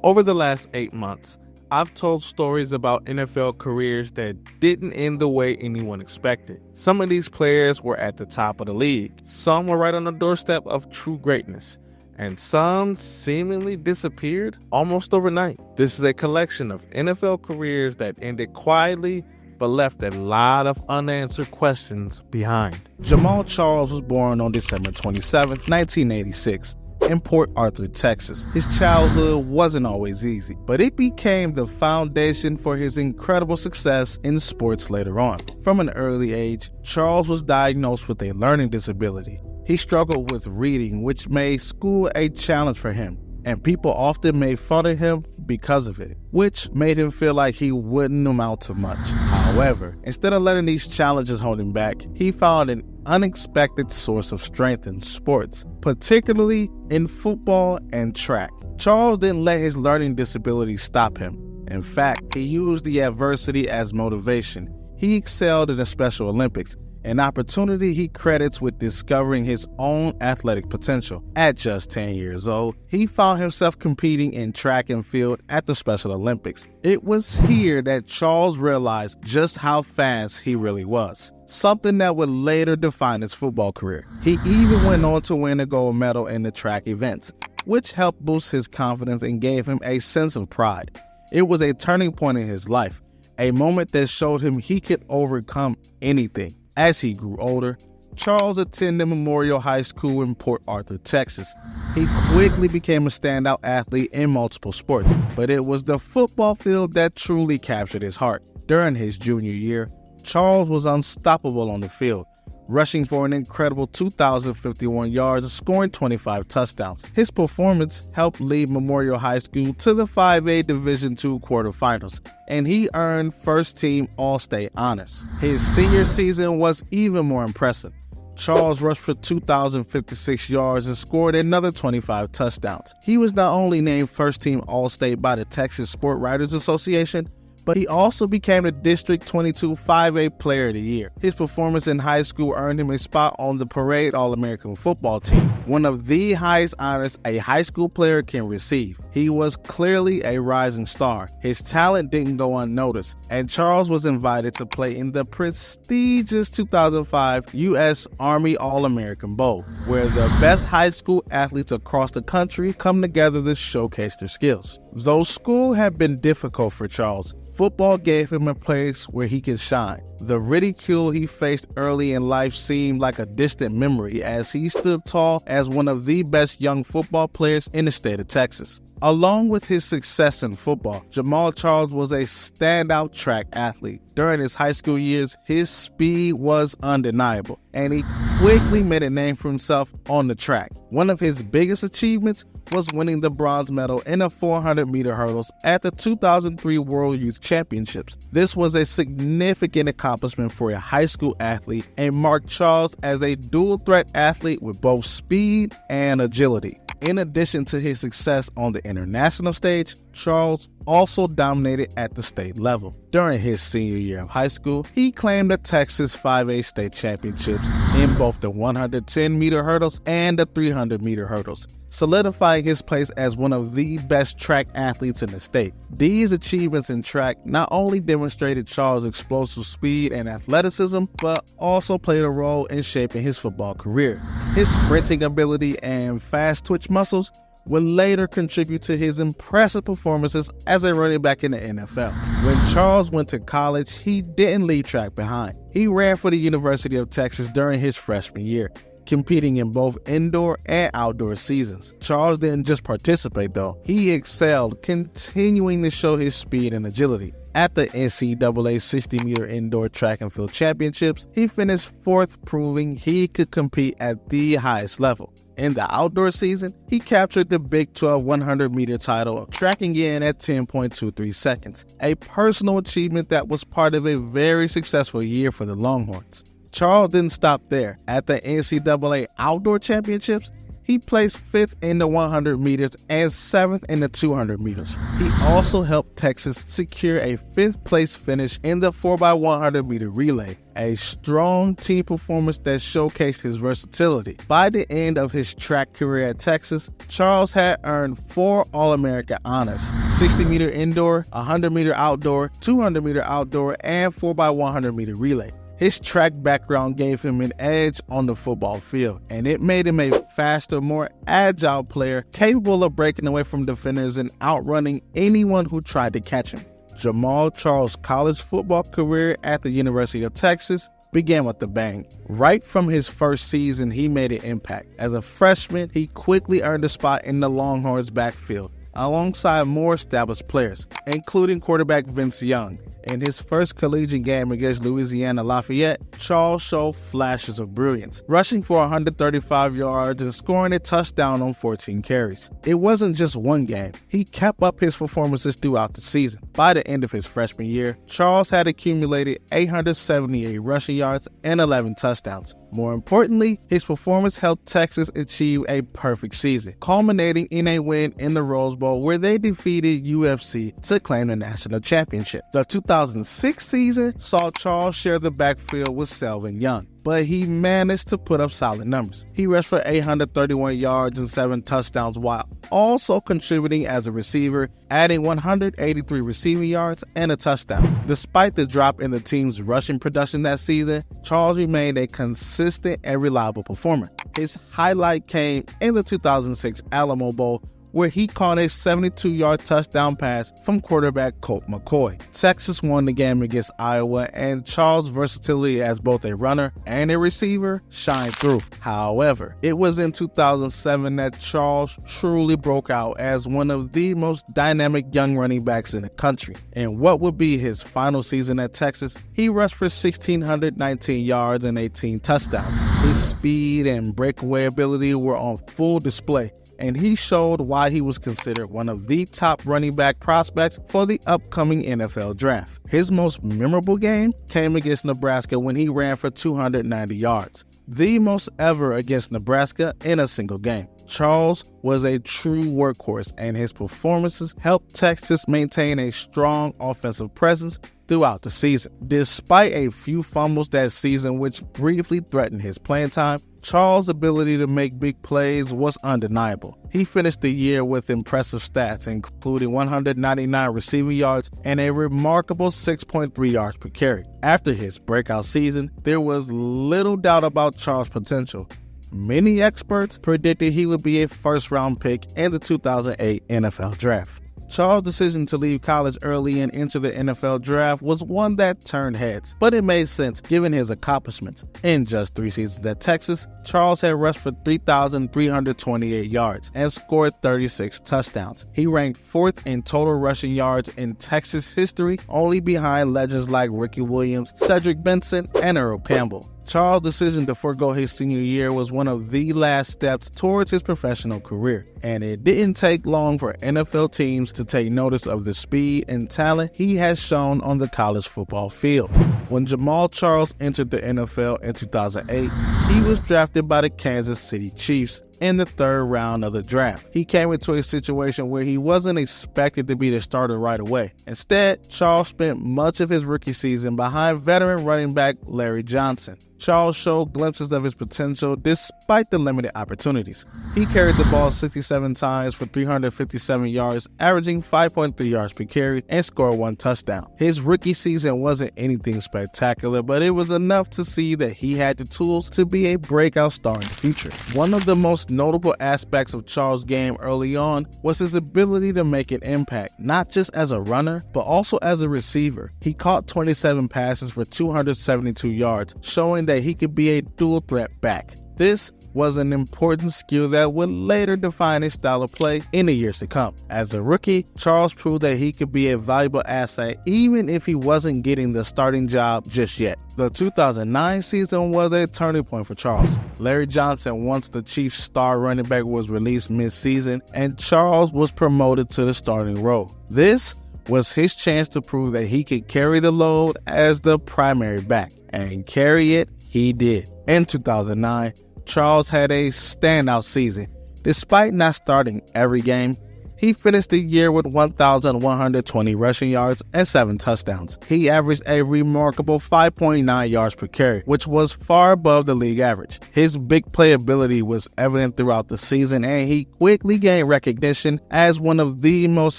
Over the last 8 months, I've told stories about NFL careers that didn't end the way anyone expected. Some of these players were at the top of the league, some were right on the doorstep of true greatness, and some seemingly disappeared almost overnight. This is a collection of NFL careers that ended quietly but left a lot of unanswered questions behind. Jamaal Charles was born on December 27, 1986. In Port Arthur, Texas. His childhood wasn't always easy, but it became the foundation for his incredible success in sports later on. From an early age, Charles was diagnosed with a learning disability. He struggled with reading, which made school a challenge for him, and people often made fun of him because of it, which made him feel like he wouldn't amount to much. However, instead of letting these challenges hold him back, he found an unexpected source of strength in sports, particularly in football and track. Charles didn't let his learning disability stop him. In fact, he used the adversity as motivation. He excelled in the Special Olympics, an opportunity he credits with discovering his own athletic potential. At just 10 years old, he found himself competing in track and field at the Special Olympics. It was here that Charles realized just how fast he really was, something that would later define his football career. He even went on to win a gold medal in the track events, which helped boost his confidence and gave him a sense of pride. It was a turning point in his life, a moment that showed him he could overcome anything. As he grew older, Charles attended Memorial High School in Port Arthur, Texas. He quickly became a standout athlete in multiple sports, but it was the football field that truly captured his heart. During his junior year, Charles was unstoppable on the field, rushing for an incredible 2,051 yards and scoring 25 touchdowns. His performance helped lead Memorial High School to the 5A Division II quarterfinals, and he earned first-team All-State honors. His senior season was even more impressive. Charles rushed for 2,056 yards and scored another 25 touchdowns. He was not only named first-team All-State by the Texas Sport Writers Association, but he also became the District 22 5A Player of the Year. His performance in high school earned him a spot on the Parade All-American football team, one of the highest honors a high school player can receive. He was clearly a rising star. His talent didn't go unnoticed, and Charles was invited to play in the prestigious 2005 U.S. Army All-American Bowl, where the best high school athletes across the country come together to showcase their skills. Though school had been difficult for Charles, football gave him a place where he could shine. The ridicule he faced early in life seemed like a distant memory as he stood tall as one of the best young football players in the state of Texas. Along with his success in football, Jamaal Charles was a standout track athlete. During his high school years, his speed was undeniable, and he quickly made a name for himself on the track. One of his biggest achievements was winning the bronze medal in the 400-meter hurdles at the 2003 World Youth Championships. This was a significant accomplishment for a high school athlete and marked Charles as a dual-threat athlete with both speed and agility. In addition to his success on the international stage, Charles also dominated at the state level. During his senior year of high school, he claimed the Texas 5A state championships in both the 110-meter hurdles and the 300-meter hurdles, solidifying his place as one of the best track athletes in the state. These achievements in track not only demonstrated Charles' explosive speed and athleticism, but also played a role in shaping his football career. His sprinting ability and fast twitch muscles would later contribute to his impressive performances as a running back in the NFL. When Charles went to college, he didn't leave track behind. He ran for the University of Texas during his freshman year, competing in both indoor and outdoor seasons. Charles didn't just participate though, he excelled, continuing to show his speed and agility. At the NCAA 60-meter indoor track and field championships, he finished fourth, proving he could compete at the highest level. In the outdoor season, he captured the Big 12 100-meter title, tracking in at 10.23 seconds, a personal achievement that was part of a very successful year for the Longhorns. Charles didn't stop there. At the NCAA Outdoor Championships, He placed 5th in the 100 meters and 7th in the 200 meters. He also helped Texas secure a 5th place finish in the 4x100 meter relay, a strong team performance that showcased his versatility. By the end of his track career at Texas, Charles had earned 4 All-American honors: 60 meter indoor, 100 meter outdoor, 200 meter outdoor, and 4x100 meter relay. His track background gave him an edge on the football field, and it made him a faster, more agile player capable of breaking away from defenders and outrunning anyone who tried to catch him. Jamaal Charles' college football career at the University of Texas began with a bang. Right from his first season, he made an impact. As a freshman, he quickly earned a spot in the Longhorns' backfield, alongside more established players, including quarterback Vince Young. In his first collegiate game against Louisiana Lafayette, Charles showed flashes of brilliance, rushing for 135 yards and scoring a touchdown on 14 carries. It wasn't just one game. He kept up his performances throughout the season. By the end of his freshman year, Charles had accumulated 878 rushing yards and 11 touchdowns. More importantly, his performance helped Texas achieve a perfect season, culminating in a win in the Rose Bowl where they defeated UFC to claim the national championship. The 2006 season saw Charles share the backfield with Selvin Young, but he managed to put up solid numbers. He rushed for 831 yards and 7 touchdowns while also contributing as a receiver, adding 183 receiving yards and a touchdown. Despite the drop in the team's rushing production that season, Charles remained a consistent and reliable performer. His highlight came in the 2006 Alamo Bowl, where he caught a 72-yard touchdown pass from quarterback Colt McCoy. Texas won the game against Iowa, and Charles' versatility as both a runner and a receiver shined through. However, it was in 2007 that Charles truly broke out as one of the most dynamic young running backs in the country. In what would be his final season at Texas, he rushed for 1,619 yards and 18 touchdowns. His speed and breakaway ability were on full display, and he showed why he was considered one of the top running back prospects for the upcoming NFL draft. His most memorable game came against Nebraska when he ran for 290 yards, the most ever against Nebraska in a single game. Charles was a true workhorse, and his performances helped Texas maintain a strong offensive presence throughout the season. Despite a few fumbles that season which briefly threatened his playing time, Charles' ability to make big plays was undeniable. He finished the year with impressive stats, including 199 receiving yards and a remarkable 6.3 yards per carry. After his breakout season, there was little doubt about Charles' potential. Many experts predicted he would be a first-round pick in the 2008 NFL Draft. Charles' decision to leave college early and enter the NFL draft was one that turned heads, but it made sense given his accomplishments. In just 3 seasons at Texas, Charles had rushed for 3,328 yards and scored 36 touchdowns. He ranked 4th in total rushing yards in Texas history, only behind legends like Ricky Williams, Cedric Benson, and Earl Campbell. Charles' decision to forego his senior year was one of the last steps towards his professional career, and it didn't take long for NFL teams to take notice of the speed and talent he has shown on the college football field. When Jamaal Charles entered the NFL in 2008, he was drafted by the Kansas City Chiefs in the 3rd round of the draft. He came into a situation where he wasn't expected to be the starter right away. Instead, Charles spent much of his rookie season behind veteran running back Larry Johnson. Charles showed glimpses of his potential despite the limited opportunities. He carried the ball 67 times for 357 yards, averaging 5.3 yards per carry, and scored 1 touchdown. His rookie season wasn't anything spectacular, but it was enough to see that he had the tools to be a breakout star in the future. One of the most notable aspects of Charles' game early on was his ability to make an impact, not just as a runner, but also as a receiver. He caught 27 passes for 272 yards, showing that he could be a dual threat back. This was an important skill that would later define his style of play in the years to come. As a rookie, Charles proved that he could be a valuable asset even if he wasn't getting the starting job just yet. The 2009 season was a turning point for Charles. Larry Johnson, once the Chiefs' star running back, was released mid-season, and Charles was promoted to the starting role. This was his chance to prove that he could carry the load as the primary back, and carry it he did. In 2009, Charles had a standout season. Despite not starting every game, he finished the year with 1,120 rushing yards and 7 touchdowns. He averaged a remarkable 5.9 yards per carry, which was far above the league average. His big playability was evident throughout the season, and he quickly gained recognition as one of the most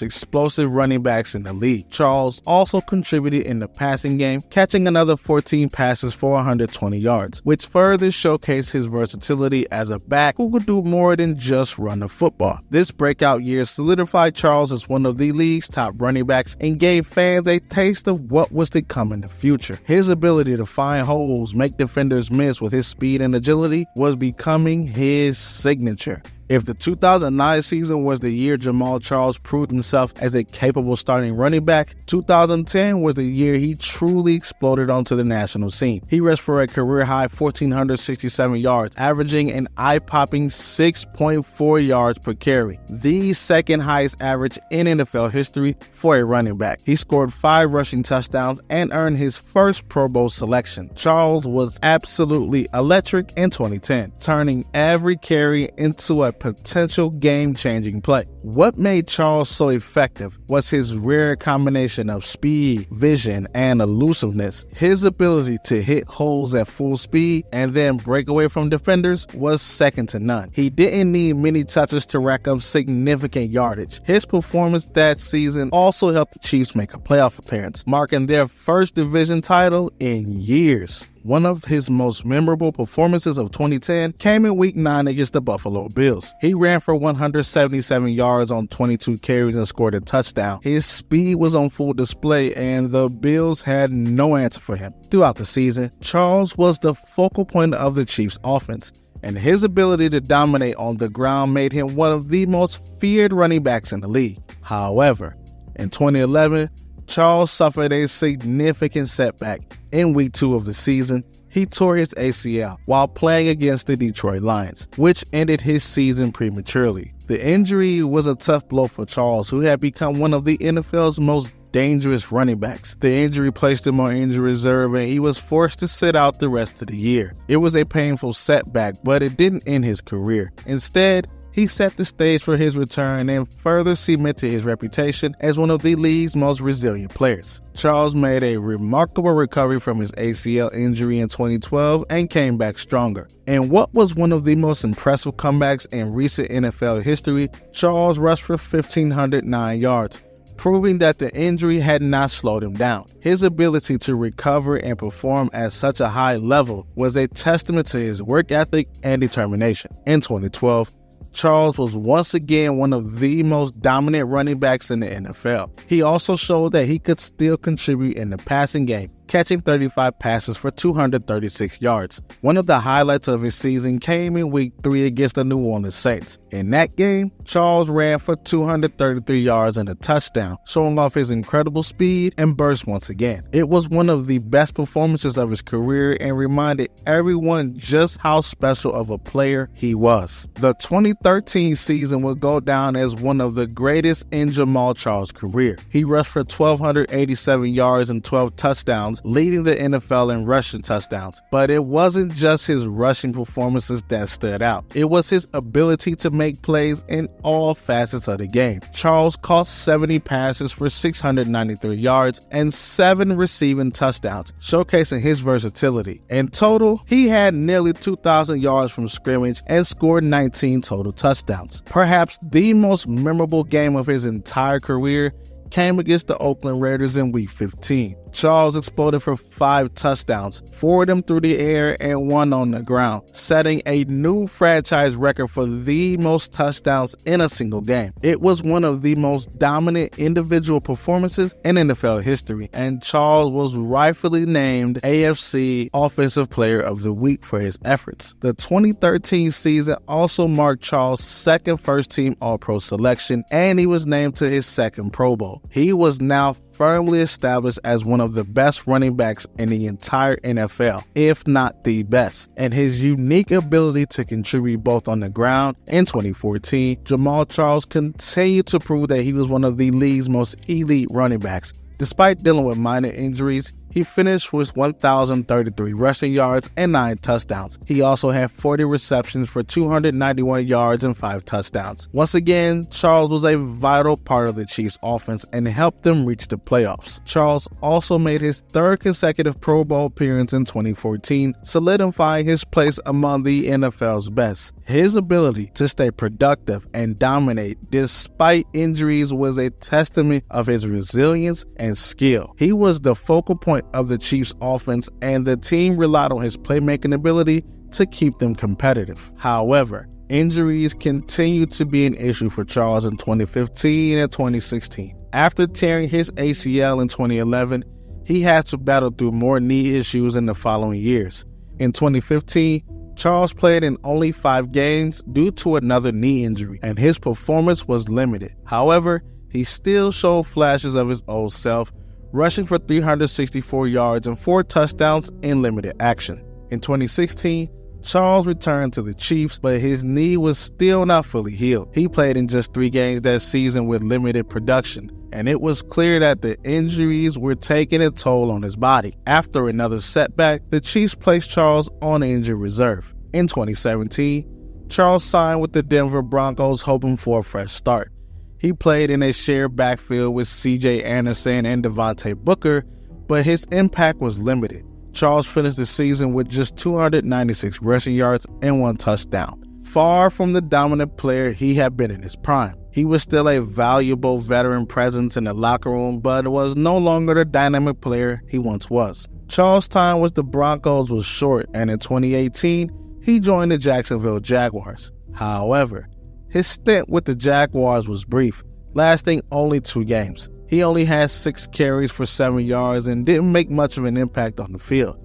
explosive running backs in the league. Charles also contributed in the passing game, catching another 14 passes for 120 yards, which further showcased his versatility as a back who could do more than just run the football. This breakout year solidified Charles as one of the league's top running backs and gave fans a taste of what was to come in the future. His ability to find holes, make defenders miss with his speed and agility was becoming his signature. If the 2009 season was the year Jamaal Charles proved himself as a capable starting running back, 2010 was the year he truly exploded onto the national scene. He rushed for a career-high 1,467 yards, averaging an eye-popping 6.4 yards per carry, the second highest average in NFL history for a running back. He scored 5 rushing touchdowns and earned his first Pro Bowl selection. Charles was absolutely electric in 2010, turning every carry into a potential game-changing play. What made Charles so effective was his rare combination of speed, vision, and elusiveness. His ability to hit holes at full speed and then break away from defenders was second to none. He didn't need many touches to rack up significant yardage. His performance that season also helped the Chiefs make a playoff appearance, marking their first division title in years. One of his most memorable performances of 2010 came in Week 9 against the Buffalo Bills. He ran for 177 yards on 22 carries and scored a touchdown. His speed was on full display, and the Bills had no answer for him. Throughout the season, Charles was the focal point of the Chiefs' offense, and his ability to dominate on the ground made him one of the most feared running backs in the league. However, in 2011, Charles suffered a significant setback. In Week 2 of the season, he tore his ACL while playing against the Detroit Lions, which ended his season prematurely. The injury was a tough blow for Charles, who had become one of the NFL's most dangerous running backs. The injury placed him on injury reserve, and he was forced to sit out the rest of the year. It was a painful setback, but it didn't end his career. Instead, he set the stage for his return and further cemented his reputation as one of the league's most resilient players. Charles made a remarkable recovery from his ACL injury in 2012 and came back stronger. In what was one of the most impressive comebacks in recent NFL history, Charles rushed for 1,509 yards, proving that the injury had not slowed him down. His ability to recover and perform at such a high level was a testament to his work ethic and determination. In 2012, Charles was once again one of the most dominant running backs in the NFL. He also showed that he could still contribute in the passing game, catching 35 passes for 236 yards. One of the highlights of his season came in Week 3 against the New Orleans Saints. In that game, Charles ran for 233 yards and a touchdown, showing off his incredible speed and burst once again. It was one of the best performances of his career and reminded everyone just how special of a player he was. The 2013 season will go down as one of the greatest in Jamaal Charles' career. He rushed for 1,287 yards and 12 touchdowns, leading the NFL in rushing touchdowns. But it wasn't just his rushing performances that stood out. It was his ability to make plays in all facets of the game. Charles caught 70 passes for 693 yards and 7 receiving touchdowns, showcasing his versatility. In total, he had nearly 2,000 yards from scrimmage and scored 19 total touchdowns. Perhaps the most memorable game of his entire career came against the Oakland Raiders in Week 15. Charles exploded for 5 touchdowns, 4 of them through the air and 1 on the ground, setting a new franchise record for the most touchdowns in a single game. It was one of the most dominant individual performances in NFL history, and Charles was rightfully named AFC Offensive Player of the Week for his efforts. The 2013 season also marked Charles' second first-team All-Pro selection, and he was named to his second Pro Bowl. He was now firmly established as one of the best running backs in the entire NFL, if not the best. And his unique ability to contribute both on the ground. In 2014, Jamaal Charles continued to prove that he was one of the league's most elite running backs, Despite dealing with minor injuries, he finished with 1,033 rushing yards and 9 touchdowns. He also had 40 receptions for 291 yards and 5 touchdowns. Once again, Charles was a vital part of the Chiefs' offense and helped them reach the playoffs. Charles also made his 3rd consecutive Pro Bowl appearance in 2014, solidifying his place among the NFL's best. His ability to stay productive and dominate despite injuries was a testament of his resilience and skill. He was the focal point of the Chiefs' offense, and the team relied on his playmaking ability to keep them competitive. However, injuries continued to be an issue for Charles in 2015 and 2016. After tearing his ACL in 2011, he had to battle through more knee issues in the following years. In 2015, Charles played in only 5 games due to another knee injury, and his performance was limited. However, he still showed flashes of his old self, rushing for 364 yards and 4 touchdowns in limited action. In 2016, Charles returned to the Chiefs, but his knee was still not fully healed. He played in just 3 games that season with limited production, and it was clear that the injuries were taking a toll on his body. After another setback, the Chiefs placed Charles on injured reserve. In 2017, Charles signed with the Denver Broncos, hoping for a fresh start. He played in a shared backfield with C.J. Anderson and Devontae Booker, but his impact was limited. Charles finished the season with just 296 rushing yards and 1 touchdown. Far from the dominant player he had been in his prime. He was still a valuable veteran presence in the locker room, but was no longer the dynamic player he once was. Charles' time with the Broncos was short, and in 2018, he joined the Jacksonville Jaguars. However, his stint with the Jaguars was brief, lasting only 2 games. He only had 6 carries for 7 yards and didn't make much of an impact on the field.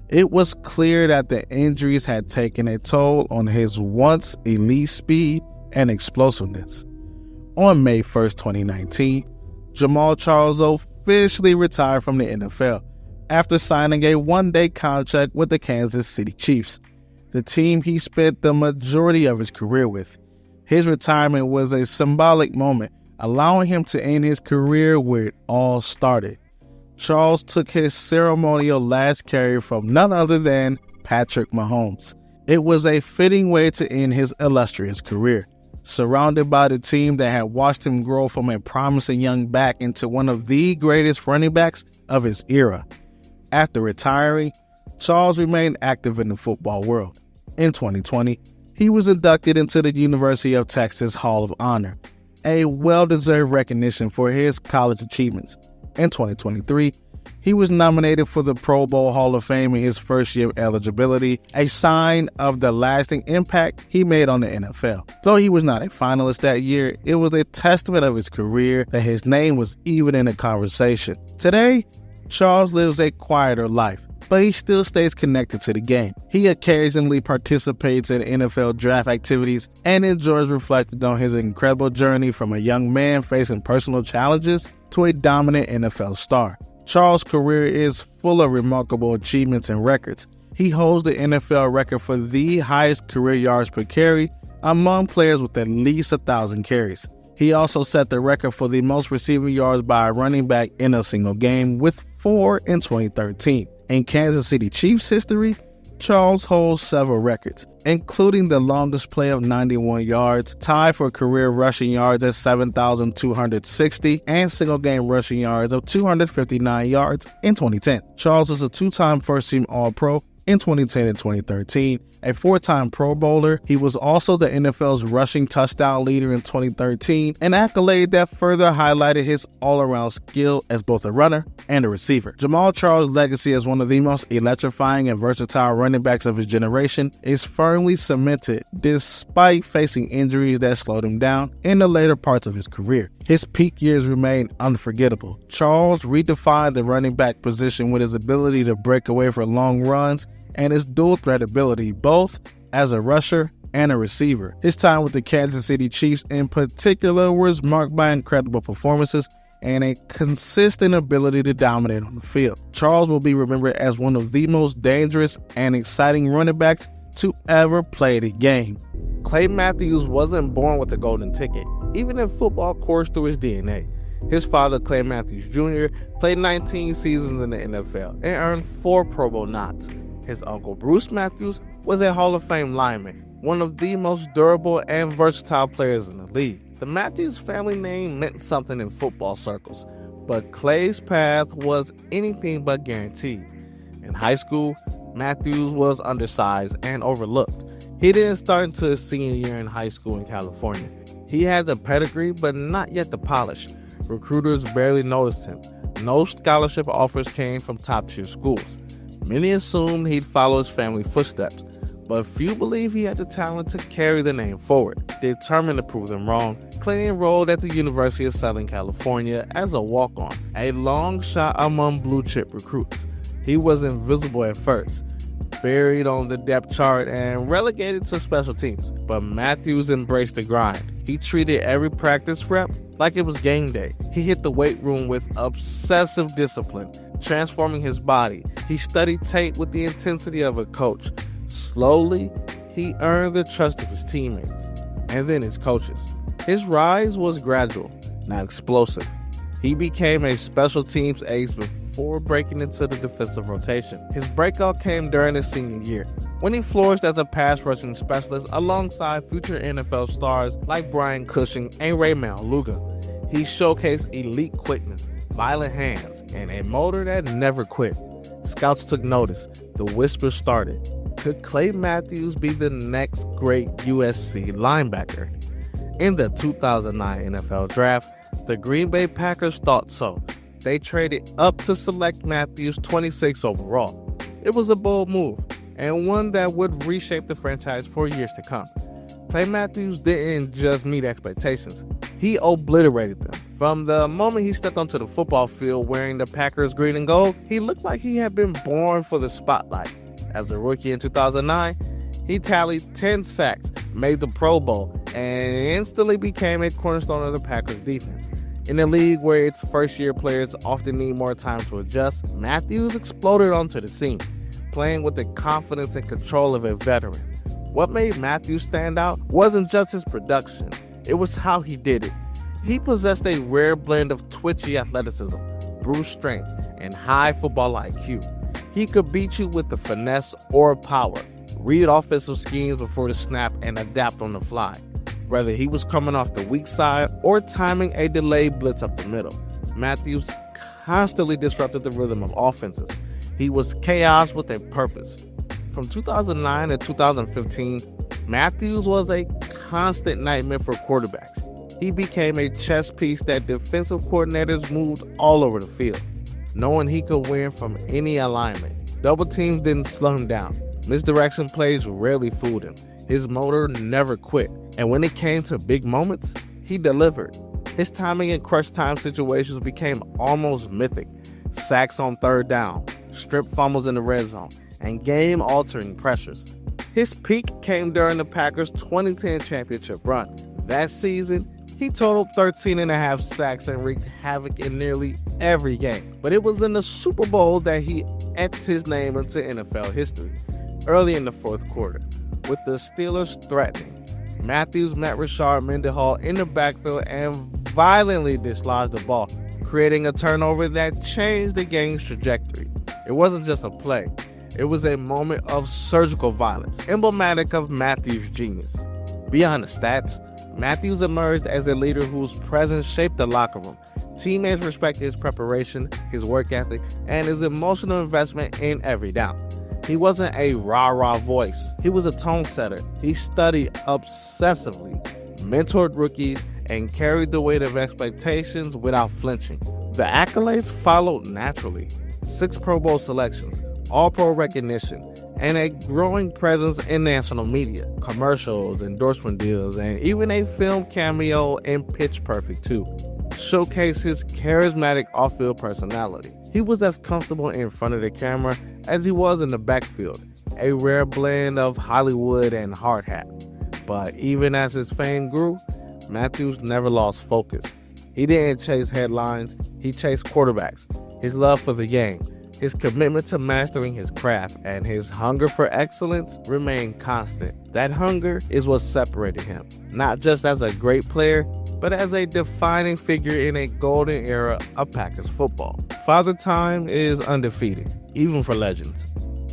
It was clear that the injuries had taken a toll on his once elite speed and explosiveness. On May 1st, 2019, Jamaal Charles officially retired from the NFL after signing a 1-day contract with the Kansas City Chiefs, the team he spent the majority of his career with. His retirement was a symbolic moment, allowing him to end his career where it all started. Charles took his ceremonial last carry from none other than Patrick Mahomes. It was a fitting way to end his illustrious career, surrounded by the team that had watched him grow from a promising young back into one of the greatest running backs of his era. After retiring, Charles remained active in the football world. In 2020, he was inducted into the University of Texas Hall of Honor, a well-deserved recognition for his college achievements. In 2023, he was nominated for the Pro Bowl Hall of Fame in his first year of eligibility, a sign of the lasting impact he made on the NFL. Though he was not a finalist that year, it was a testament of his career that his name was even in the conversation. Today, Charles lives a quieter life, but he still stays connected to the game. He occasionally participates in NFL draft activities and enjoys reflecting on his incredible journey from a young man facing personal challenges to a dominant NFL star. Charles' career is full of remarkable achievements and records. He holds the NFL record for the highest career yards per carry among players with at least 1,000 carries. He also set the record for the most receiving yards by a running back in a single game with 4 in 2013. In Kansas City Chiefs history, Charles holds several records, including the longest play of 91 yards, tied for career rushing yards at 7,260, and single-game rushing yards of 259 yards in 2010. Charles was a 2-time first-team All-Pro in 2010 and 2013, a 4-time Pro Bowler. He was also the NFL's rushing touchdown leader in 2013, an accolade that further highlighted his all-around skill as both a runner and a receiver. Jamaal Charles' legacy as one of the most electrifying and versatile running backs of his generation is firmly cemented despite facing injuries that slowed him down in the later parts of his career. His peak years remain unforgettable. Charles redefined the running back position with his ability to break away for long runs and his dual threat ability, both as a rusher and a receiver. His time with the Kansas City Chiefs in particular was marked by incredible performances and a consistent ability to dominate on the field. Charles will be remembered as one of the most dangerous and exciting running backs to ever play the game. Clay Matthews wasn't born with a golden ticket, even if football coursed through his DNA. His father, Clay Matthews Jr., played 19 seasons in the NFL and earned 4 Pro Bowl nods. His uncle, Bruce Matthews, was a Hall of Fame lineman, one of the most durable and versatile players in the league. The Matthews family name meant something in football circles, but Clay's path was anything but guaranteed. In high school, Matthews was undersized and overlooked. He didn't start until his senior year in high school in California. He had the pedigree, but not yet the polish. Recruiters barely noticed him. No scholarship offers came from top-tier schools. Many assumed he'd follow his family footsteps, but few believed he had the talent to carry the name forward. Determined to prove them wrong, Clay enrolled at the University of Southern California as a walk-on, a long shot among blue-chip recruits. He was invisible at first, buried on the depth chart and relegated to special teams, but Matthews embraced the grind. He treated every practice rep like it was game day. He hit the weight room with obsessive discipline, transforming his body. He studied tape with the intensity of a coach. Slowly, he earned the trust of his teammates and then his coaches. His rise was gradual, not explosive. He became a special teams ace before breaking into the defensive rotation. His breakout came during his senior year, when he flourished as a pass rushing specialist alongside future NFL stars like Brian Cushing and Ray Maluga. He showcased elite quickness, violent hands, and a motor that never quit. Scouts took notice. The whispers started. Could Clay Matthews be the next great USC linebacker? In the 2009 NFL Draft, the Green Bay Packers thought so. They traded up to select Matthews 26 overall. It was a bold move, and one that would reshape the franchise for years to come. Clay Matthews didn't just meet expectations, he obliterated them. From the moment he stepped onto the football field wearing the Packers green and gold, he looked like he had been born for the spotlight. As a rookie in 2009, he tallied 10 sacks, made the Pro Bowl, and instantly became a cornerstone of the Packers defense. In a league where its first-year players often need more time to adjust, Matthews exploded onto the scene, playing with the confidence and control of a veteran. What made Matthews stand out wasn't just his production, it was how he did it. He possessed a rare blend of twitchy athleticism, brute strength, and high football IQ. He could beat you with the finesse or power, read offensive schemes before the snap, and adapt on the fly. Whether he was coming off the weak side or timing a delayed blitz up the middle, Matthews constantly disrupted the rhythm of offenses. He was chaos with a purpose. From 2009 to 2015, Matthews was a constant nightmare for quarterbacks. He became a chess piece that defensive coordinators moved all over the field, knowing he could win from any alignment. Double teams didn't slow him down. Misdirection plays rarely fooled him. His motor never quit, and when it came to big moments, he delivered. His timing in crunch time situations became almost mythic. Sacks on third down, strip fumbles in the red zone, and game-altering pressures. His peak came during the Packers' 2010 championship run. That season, he totaled 13.5 sacks and wreaked havoc in nearly every game. But it was in the Super Bowl that he etched his name into NFL history. Early in the fourth quarter, with the Steelers threatening, Matthews met Rashard Mendenhall in the backfield and violently dislodged the ball, creating a turnover that changed the game's trajectory. It wasn't just a play, it was a moment of surgical violence, emblematic of Matthews' genius. Beyond the stats, Matthews emerged as a leader whose presence shaped the locker room. Teammates respected his preparation, his work ethic, and his emotional investment in every down. He wasn't a rah-rah voice. He was a tone setter. He studied obsessively, mentored rookies, and carried the weight of expectations without flinching. The accolades followed naturally. 6 Pro Bowl selections, All-Pro recognition, and a growing presence in national media, commercials, endorsement deals, and even a film cameo in Pitch Perfect 2 showcased his charismatic off-field personality. He was as comfortable in front of the camera as he was in the backfield, a rare blend of Hollywood and hard hat. But even as his fame grew, Matthews never lost focus. He didn't chase headlines, he chased quarterbacks. His love for the game, his commitment to mastering his craft, and his hunger for excellence remained constant. That hunger is what separated him, not just as a great player, but as a defining figure in a golden era of Packers football. Father Time is undefeated, even for legends.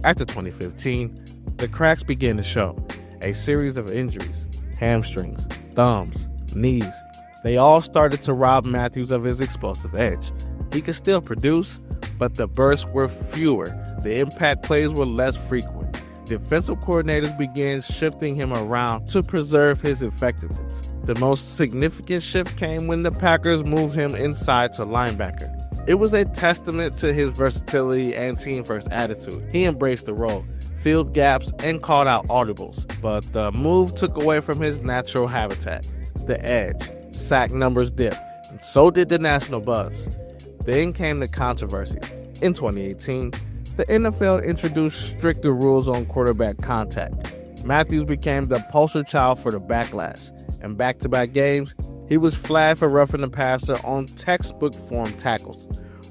After 2015, the cracks began to show. A series of injuries, hamstrings, thumbs, knees, they all started to rob Matthews of his explosive edge. He could still produce, but the bursts were fewer. The impact plays were less frequent. Defensive coordinators began shifting him around to preserve his effectiveness. The most significant shift came when the Packers moved him inside to linebacker. It was a testament to his versatility and team-first attitude. He embraced the role, filled gaps, and called out audibles. But the move took away from his natural habitat, the edge. Sack numbers dipped, and so did the national buzz. Then came the controversies. In 2018, the NFL introduced stricter rules on quarterback contact. Matthews became the poster child for the backlash. In back-to-back games, he was flagged for roughing the passer on textbook form tackles.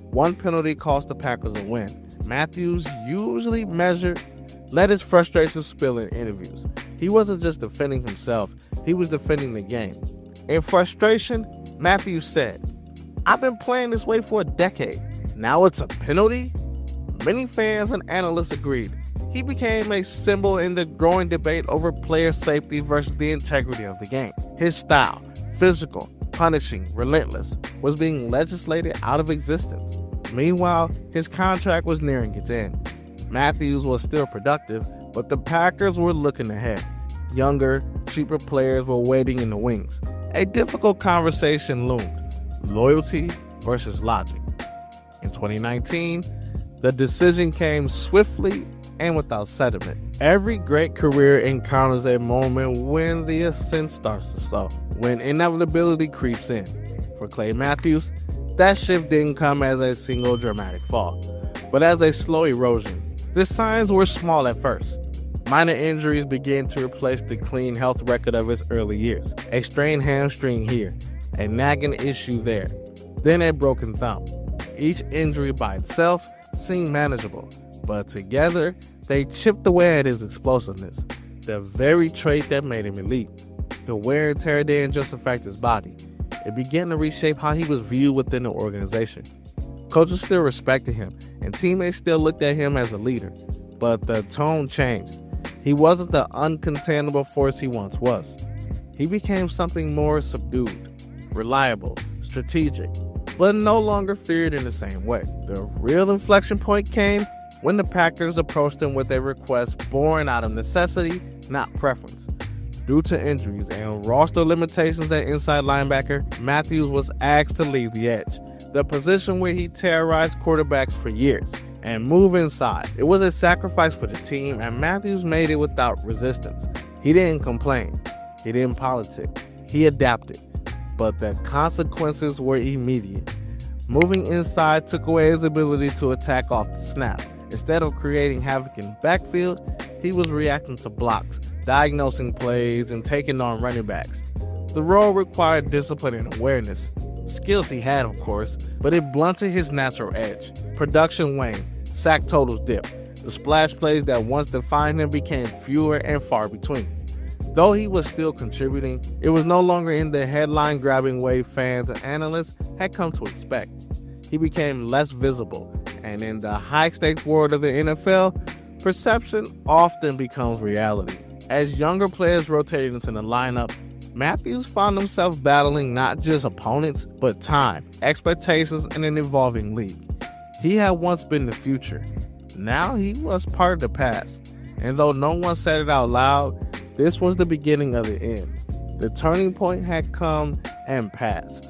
One penalty cost the Packers a win. Matthews, usually measured, let his frustration spill in interviews. He wasn't just defending himself, he was defending the game. In frustration, Matthews said, "I've been playing this way for a decade. Now it's a penalty?" Many fans and analysts agreed. He became a symbol in the growing debate over player safety versus the integrity of the game. His style, physical, punishing, relentless, was being legislated out of existence. Meanwhile, his contract was nearing its end. Matthews was still productive, but the Packers were looking ahead. Younger, cheaper players were waiting in the wings. A difficult conversation loomed: loyalty versus logic. In 2019, the decision came swiftly and without sentiment. Every great career encounters a moment when the ascent starts to slow, when inevitability creeps in. For Clay Matthews, that shift didn't come as a single dramatic fall, but as a slow erosion. The signs were small at first. Minor injuries began to replace the clean health record of his early years. A strained hamstring here, a nagging issue there, then a broken thumb. Each injury by itself seemed manageable, but together they chipped away at his explosiveness, the very trait that made him elite. The wear and tear didn't just affect his body, it began to reshape how he was viewed within the organization. Coaches still respected him, and teammates still looked at him as a leader, but the tone changed. He wasn't the uncontainable force he once was. He became something more subdued, reliable, strategic, but no longer feared in the same way. The real inflection point came when the Packers approached him with a request born out of necessity, not preference. Due to injuries and roster limitations at inside linebacker, Matthews was asked to leave the edge, the position where he terrorized quarterbacks for years, and move inside. It was a sacrifice for the team, and Matthews made it without resistance. He didn't complain. He didn't politic. He adapted. But the consequences were immediate. Moving inside took away his ability to attack off the snap. Instead of creating havoc in the backfield, he was reacting to blocks, diagnosing plays, and taking on running backs. The role required discipline and awareness. Skills he had, of course, but it blunted his natural edge. Production waned, sack totals dipped. The splash plays that once defined him became fewer and far between. Though he was still contributing, it was no longer in the headline-grabbing way fans and analysts had come to expect. He became less visible, and in the high-stakes world of the NFL, perception often becomes reality. As younger players rotated into the lineup, Matthews found himself battling not just opponents, but time, expectations, and an evolving league. He had once been the future. Now he was part of the past. And though no one said it out loud, this was the beginning of the end. The turning point had come and passed.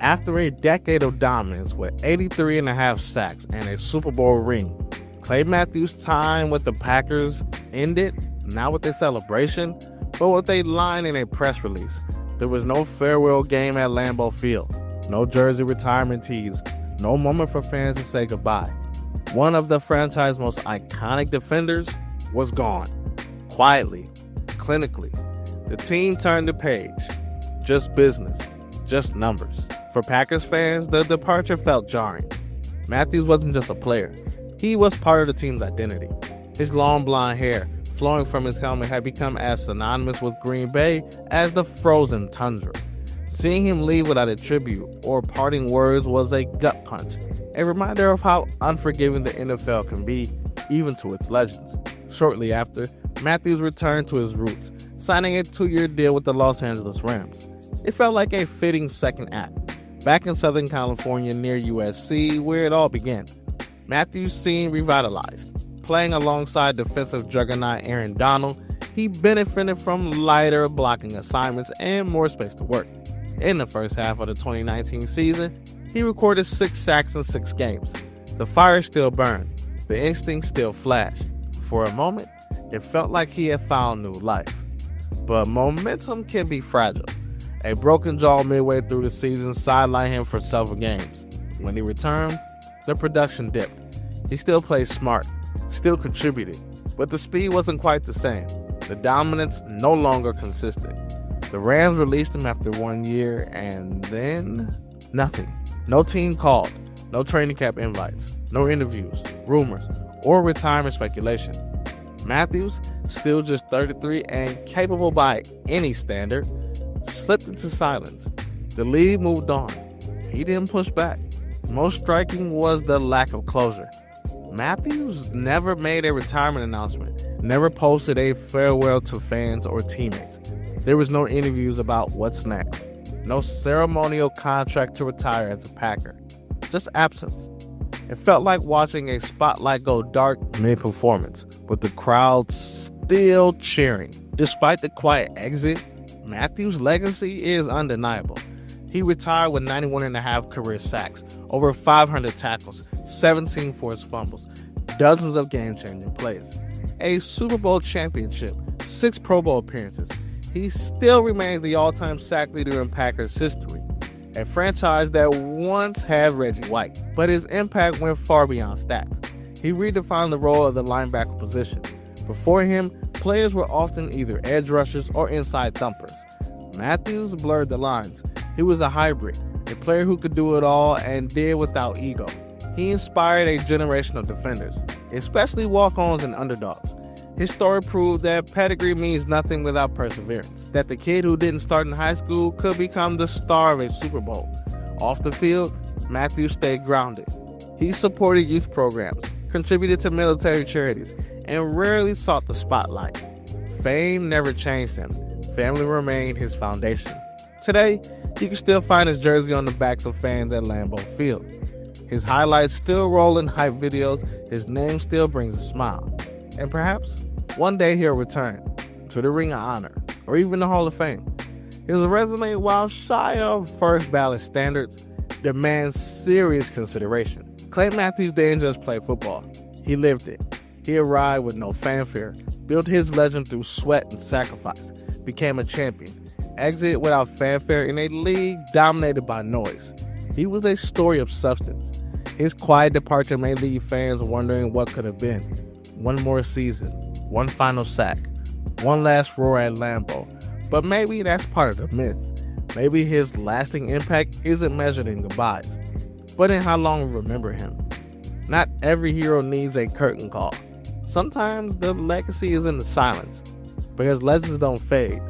After a decade of dominance with 83.5 sacks and a Super Bowl ring, Clay Matthews' time with the Packers ended, not with a celebration, but with a line in a press release. There was no farewell game at Lambeau Field, no jersey retirement tees, no moment for fans to say goodbye. One of the franchise's most iconic defenders was gone. Quietly, clinically, the team turned the page. Just business, just numbers. For Packers fans, the departure felt jarring. Matthews wasn't just a player. He was part of the team's identity. His long blonde hair, flowing from his helmet, had become as synonymous with Green Bay as the frozen tundra. Seeing him leave without a tribute or parting words was a gut punch, a reminder of how unforgiving the NFL can be, even to its legends. Shortly after, Matthews returned to his roots, signing a 2-year deal with the Los Angeles Rams. It felt like a fitting second act, back in Southern California near USC, where it all began. Matthews seemed revitalized. Playing alongside defensive juggernaut Aaron Donald, he benefited from lighter blocking assignments and more space to work. In the first half of the 2019 season, he recorded 6 sacks in 6 games. The fire still burned. The instinct still flashed. For a moment, it felt like he had found new life. But momentum can be fragile. A broken jaw midway through the season sidelined him for several games. When he returned, the production dipped. He still played smart, still contributed, but the speed wasn't quite the same. The dominance no longer consistent. The Rams released him after 1 year, and then nothing. No team called, no training camp invites, no interviews, rumors, or retirement speculation. Matthews, still just 33 and capable by any standard, slipped into silence. The league moved on. He didn't push back. Most striking was the lack of closure. Matthews never made a retirement announcement, never posted a farewell to fans or teammates. There was no interviews about what's next, no ceremonial contract to retire as a Packer, just absence. It felt like watching a spotlight go dark mid-performance, with the crowd still cheering. Despite the quiet exit, Matthews' legacy is undeniable. He retired with 91.5 career sacks, over 500 tackles, 17 forced fumbles, dozens of game-changing plays, a Super Bowl championship, 6 Pro Bowl appearances. He still remains the all-time sack leader in Packers history, a franchise that once had Reggie White, but his impact went far beyond stats. He redefined the role of the linebacker position. Before him, players were often either edge rushers or inside thumpers. Matthews blurred the lines. He was a hybrid, a player who could do it all and did without ego. He inspired a generation of defenders, especially walk-ons and underdogs. His story proved that pedigree means nothing without perseverance, that the kid who didn't start in high school could become the star of a Super Bowl. Off the field, Matthews stayed grounded. He supported youth programs, contributed to military charities, and rarely sought the spotlight. Fame never changed him. Family remained his foundation. Today, you can still find his jersey on the backs of fans at Lambeau Field. His highlights still roll in hype videos, his name still brings a smile. And perhaps, one day he'll return to the Ring of Honor, or even the Hall of Fame. His resume, while shy of first ballot standards, demands serious consideration. Clay Matthews didn't just play football, he lived it. He arrived with no fanfare, built his legend through sweat and sacrifice, became a champion, exited without fanfare in a league dominated by noise. He was a story of substance. His quiet departure may leave fans wondering what could have been. One more season, one final sack, one last roar at Lambeau. But maybe that's part of the myth. Maybe his lasting impact isn't measured in goodbyes, but in how long we remember him. Not every hero needs a curtain call. Sometimes the legacy is in the silence, because legends don't fade,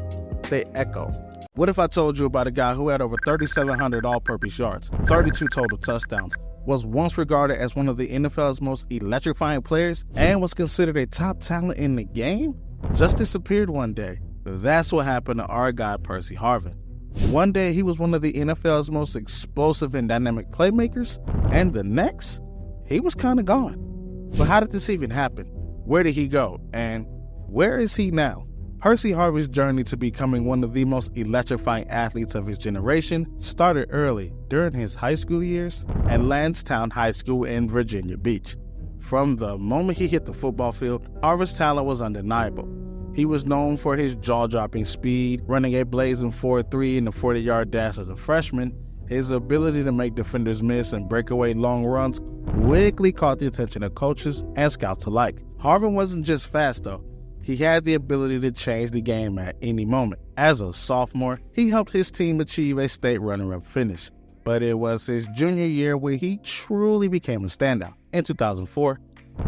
they echo. What if I told you about a guy who had over 3,700 all-purpose yards, 32 total touchdowns, was once regarded as one of the NFL's most electrifying players, and was considered a top talent in the game? Just disappeared one day. That's what happened to our guy Percy Harvin. One day he was one of the NFL's most explosive and dynamic playmakers, and the next, he was kind of gone. But how did this even happen? Where did he go? And where is he now? Percy Harvin's journey to becoming one of the most electrifying athletes of his generation started early during his high school years at Lansdowne High School in Virginia Beach. From the moment he hit the football field, Harvin's talent was undeniable. He was known for his jaw-dropping speed, running a blazing 4.3 in the 40-yard dash as a freshman. His ability to make defenders miss and break away long runs quickly caught the attention of coaches and scouts alike. Harvin wasn't just fast, though. He had the ability to change the game at any moment. As a sophomore, he helped his team achieve a state runner-up finish. But it was his junior year where he truly became a standout. In 2004,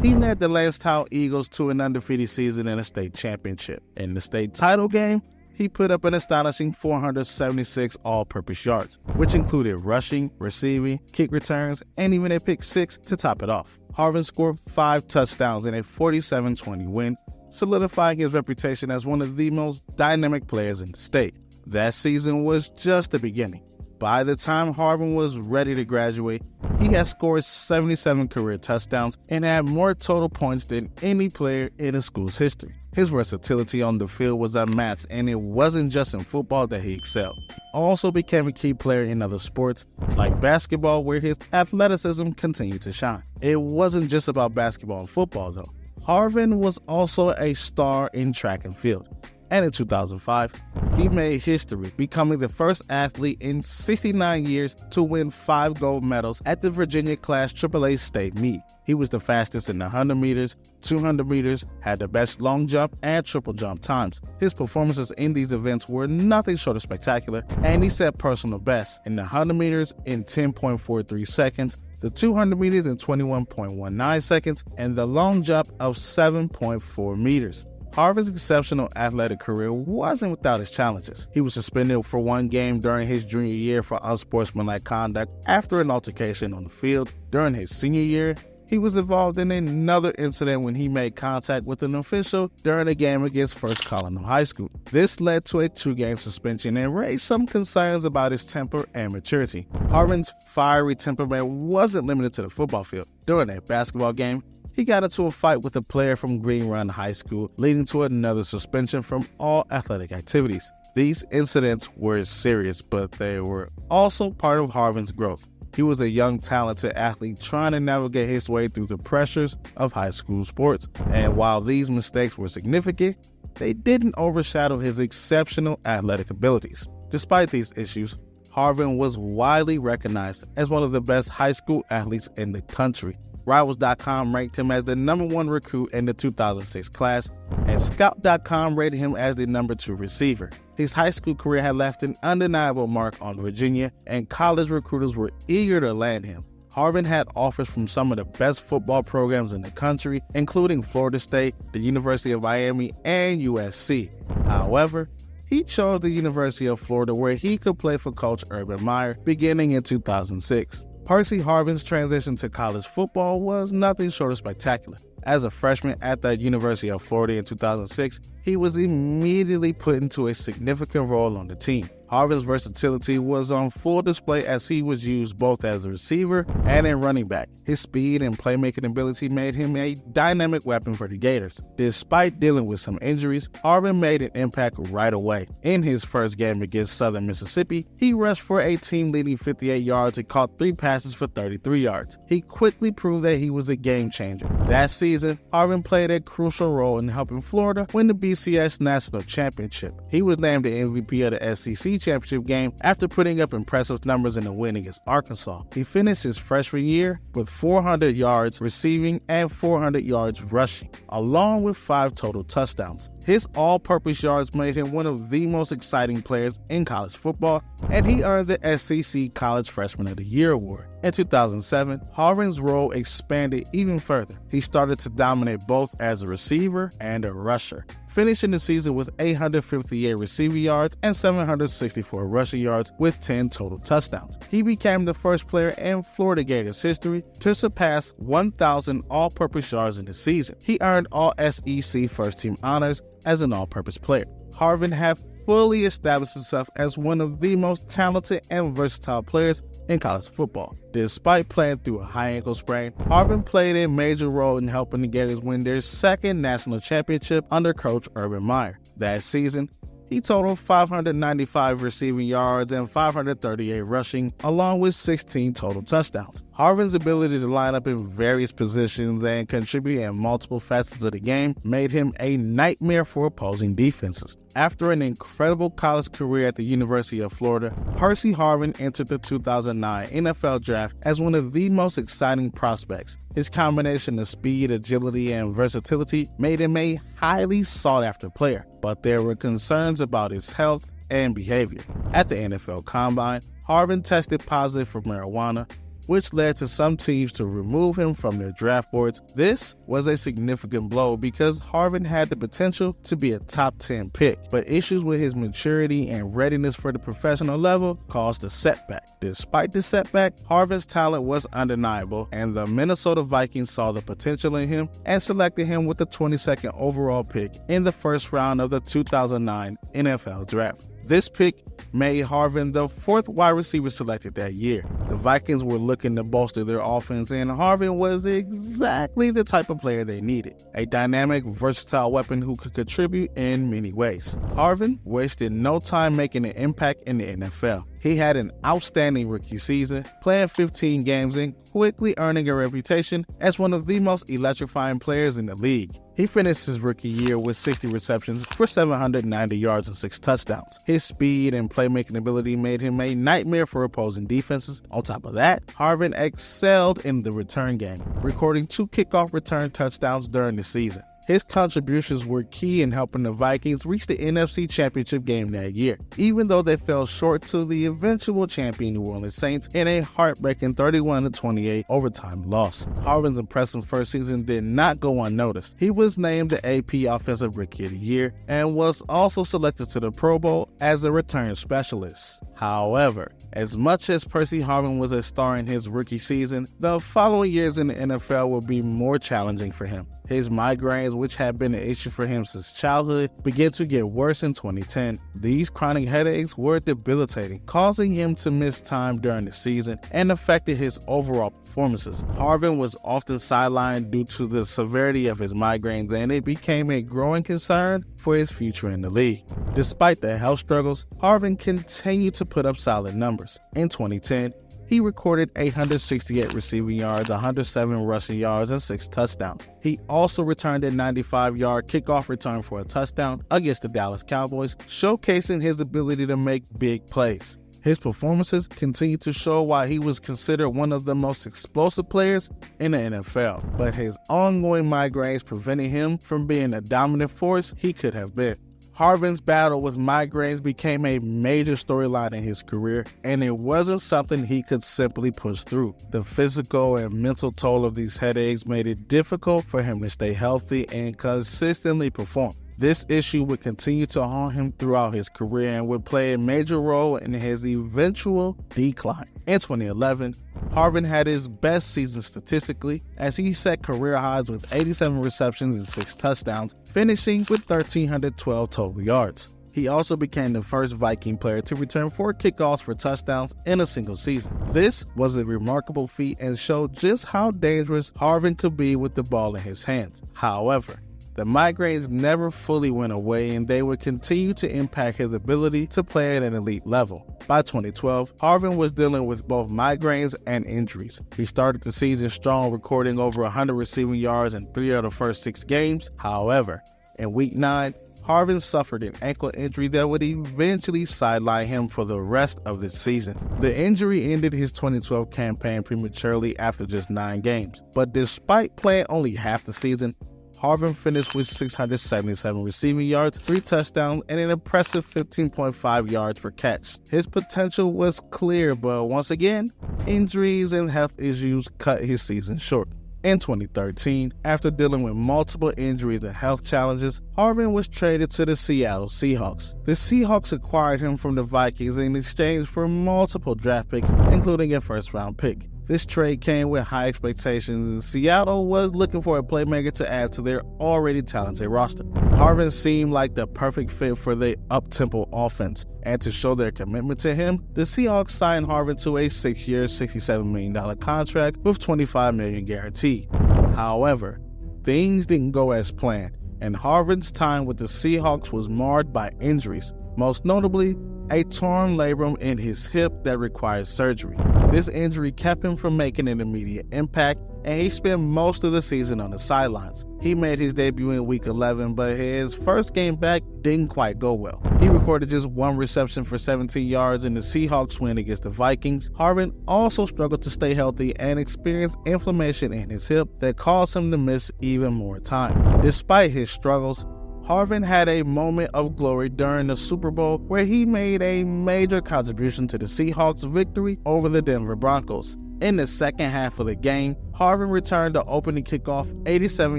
he led the Lansdowne Eagles to an undefeated season and a state championship. In the state title game, he put up an astonishing 476 all-purpose yards, which included rushing, receiving, kick returns, and even a pick six to top it off. Harvin scored 5 touchdowns in a 47-20 win, solidifying his reputation as one of the most dynamic players in the state. That season was just the beginning. By the time Harvin was ready to graduate, he had scored 77 career touchdowns and had more total points than any player in the school's history. His versatility on the field was unmatched, and it wasn't just in football that he excelled. He also became a key player in other sports, like basketball, where his athleticism continued to shine. It wasn't just about basketball and football, though. Harvin was also a star in track and field. And in 2005, he made history, becoming the first athlete in 69 years to win 5 gold medals at the Virginia Class AAA state meet. He was the fastest in the 100 meters, 200 meters, had the best long jump and triple jump times. His performances in these events were nothing short of spectacular, and he set personal bests in the 100 meters in 10.43 seconds, the 200 meters in 21.19 seconds, and the long jump of 7.4 meters. Harvin's exceptional athletic career wasn't without its challenges. He was suspended for 1 game during his junior year for unsportsmanlike conduct after an altercation on the field. During his senior year, he was involved in another incident when he made contact with an official during a game against First Colonial High School. This led to a 2-game suspension and raised some concerns about his temper and maturity. Harvin's fiery temperament wasn't limited to the football field. During a basketball game, he got into a fight with a player from Green Run High School, leading to another suspension from all athletic activities. These incidents were serious, but they were also part of Harvin's growth. He was a young, talented athlete trying to navigate his way through the pressures of high school sports. And while these mistakes were significant, they didn't overshadow his exceptional athletic abilities. Despite these issues, Harvin was widely recognized as one of the best high school athletes in the country. Rivals.com ranked him as the #1 recruit in the 2006 class, and Scout.com rated him as the #2 receiver. His high school career had left an undeniable mark on Virginia, and college recruiters were eager to land him. Harvin had offers from some of the best football programs in the country, including Florida State, the University of Miami, and USC. However, he chose the University of Florida, where he could play for Coach Urban Meyer beginning in 2006. Percy Harvin's transition to college football was nothing short of spectacular. As a freshman at the University of Florida in 2006, he was immediately put into a significant role on the team. Harvin's versatility was on full display as he was used both as a receiver and a running back. His speed and playmaking ability made him a dynamic weapon for the Gators. Despite dealing with some injuries, Harvin made an impact right away. In his first game against Southern Mississippi, he rushed for a team-leading 58 yards and caught 3 passes for 33 yards. He quickly proved that he was a game changer. That season, Harvin played a crucial role in helping Florida win the BCS National Championship. He was named the MVP of the SEC Championship game after putting up impressive numbers in the win against Arkansas. He finished his freshman year with 400 yards receiving and 400 yards rushing, along with 5 total touchdowns. His all-purpose yards made him one of the most exciting players in college football, and he earned the SEC College Freshman of the Year award. In 2007, Harvin's role expanded even further. He started to dominate both as a receiver and a rusher, finishing the season with 858 receiving yards and 764 rushing yards with 10 total touchdowns. He became the first player in Florida Gators history to surpass 1,000 all-purpose yards in the season. He earned all SEC first-team honors as an all-purpose player. Harvin had fully established himself as one of the most talented and versatile players in college football. Despite playing through a high ankle sprain, Harvin played a major role in helping the Gators win their 2nd national championship under Coach Urban Meyer. That season, he totaled 595 receiving yards and 538 rushing, along with 16 total touchdowns. Harvin's ability to line up in various positions and contribute in multiple facets of the game made him a nightmare for opposing defenses. After an incredible college career at the University of Florida, Percy Harvin entered the 2009 NFL Draft as one of the most exciting prospects. His combination of speed, agility, and versatility made him a highly sought-after player, but there were concerns about his health and behavior. At the NFL Combine, Harvin tested positive for marijuana, which led to some teams to remove him from their draft boards. This was a significant blow because Harvin had the potential to be a top 10 pick, but issues with his maturity and readiness for the professional level caused a setback. Despite the setback, Harvin's talent was undeniable, and the Minnesota Vikings saw the potential in him and selected him with the 22nd overall pick in the first round of the 2009 NFL Draft. This pick made Harvin the fourth wide receiver selected that year. The Vikings were looking to bolster their offense, and Harvin was exactly the type of player they needed. A dynamic, versatile weapon who could contribute in many ways. Harvin wasted no time making an impact in the NFL. He had an outstanding rookie season, playing 15 games and quickly earning a reputation as one of the most electrifying players in the league. He finished his rookie year with 60 receptions for 790 yards and 6 touchdowns. His speed and playmaking ability made him a nightmare for opposing defenses. On top of that, Harvin excelled in the return game, recording 2 kickoff return touchdowns during the season. His contributions were key in helping the Vikings reach the NFC Championship game that year, even though they fell short to the eventual champion New Orleans Saints in a heartbreaking 31-28 overtime loss. Harvin's impressive first season did not go unnoticed. He was named the AP Offensive Rookie of the Year and was also selected to the Pro Bowl as a return specialist. However, as much as Percy Harvin was a star in his rookie season, the following years in the NFL will be more challenging for him. His migraines, which had been an issue for him since childhood, began to get worse in 2010. These chronic headaches were debilitating, causing him to miss time during the season and affected his overall performances. Harvin was often sidelined due to the severity of his migraines, and it became a growing concern for his future in the league. Despite the health struggles, Harvin continued to put up solid numbers. In 2010, he recorded 868 receiving yards, 107 rushing yards, and 6 touchdowns. He also returned a 95-yard kickoff return for a touchdown against the Dallas Cowboys, showcasing his ability to make big plays. His performances continue to show why he was considered one of the most explosive players in the NFL, but his ongoing migraines prevented him from being a dominant force he could have been. Harvin's battle with migraines became a major storyline in his career, and it wasn't something he could simply push through. The physical and mental toll of these headaches made it difficult for him to stay healthy and consistently perform. This issue would continue to haunt him throughout his career and would play a major role in his eventual decline. In 2011, Harvin had his best season statistically as he set career highs with 87 receptions and 6 touchdowns, finishing with 1,312 total yards. He also became the first Viking player to return 4 kickoffs for touchdowns in a single season. This was a remarkable feat and showed just how dangerous Harvin could be with the ball in his hands. However, the migraines never fully went away, and they would continue to impact his ability to play at an elite level. By 2012, Harvin was dealing with both migraines and injuries. He started the season strong, recording over 100 receiving yards in 3 of the first 6 games. However, in Week 9, Harvin suffered an ankle injury that would eventually sideline him for the rest of the season. The injury ended his 2012 campaign prematurely after just 9 games. But despite playing only half the season, Harvin finished with 677 receiving yards, 3 touchdowns, and an impressive 15.5 yards per catch. His potential was clear, but once again, injuries and health issues cut his season short. In 2013, after dealing with multiple injuries and health challenges, Harvin was traded to the Seattle Seahawks. The Seahawks acquired him from the Vikings in exchange for multiple draft picks, including a first-round pick. This trade came with high expectations, and Seattle was looking for a playmaker to add to their already talented roster. Harvin seemed like the perfect fit for the up-tempo offense, and to show their commitment to him, the Seahawks signed Harvin to a 6-year, $67 million contract with $25 million guaranteed. However, things didn't go as planned, and Harvin's time with the Seahawks was marred by injuries, most notably a torn labrum in his hip that required surgery. This injury kept him from making an immediate impact, and he spent most of the season on the sidelines. He made his debut in Week 11, but his first game back didn't quite go well. He recorded just 1 reception for 17 yards in the Seahawks win against the Vikings. Harvin also struggled to stay healthy and experienced inflammation in his hip that caused him to miss even more time. Despite his struggles, Harvin had a moment of glory during the Super Bowl where he made a major contribution to the Seahawks' victory over the Denver Broncos. In the second half of the game, Harvin returned the opening kickoff 87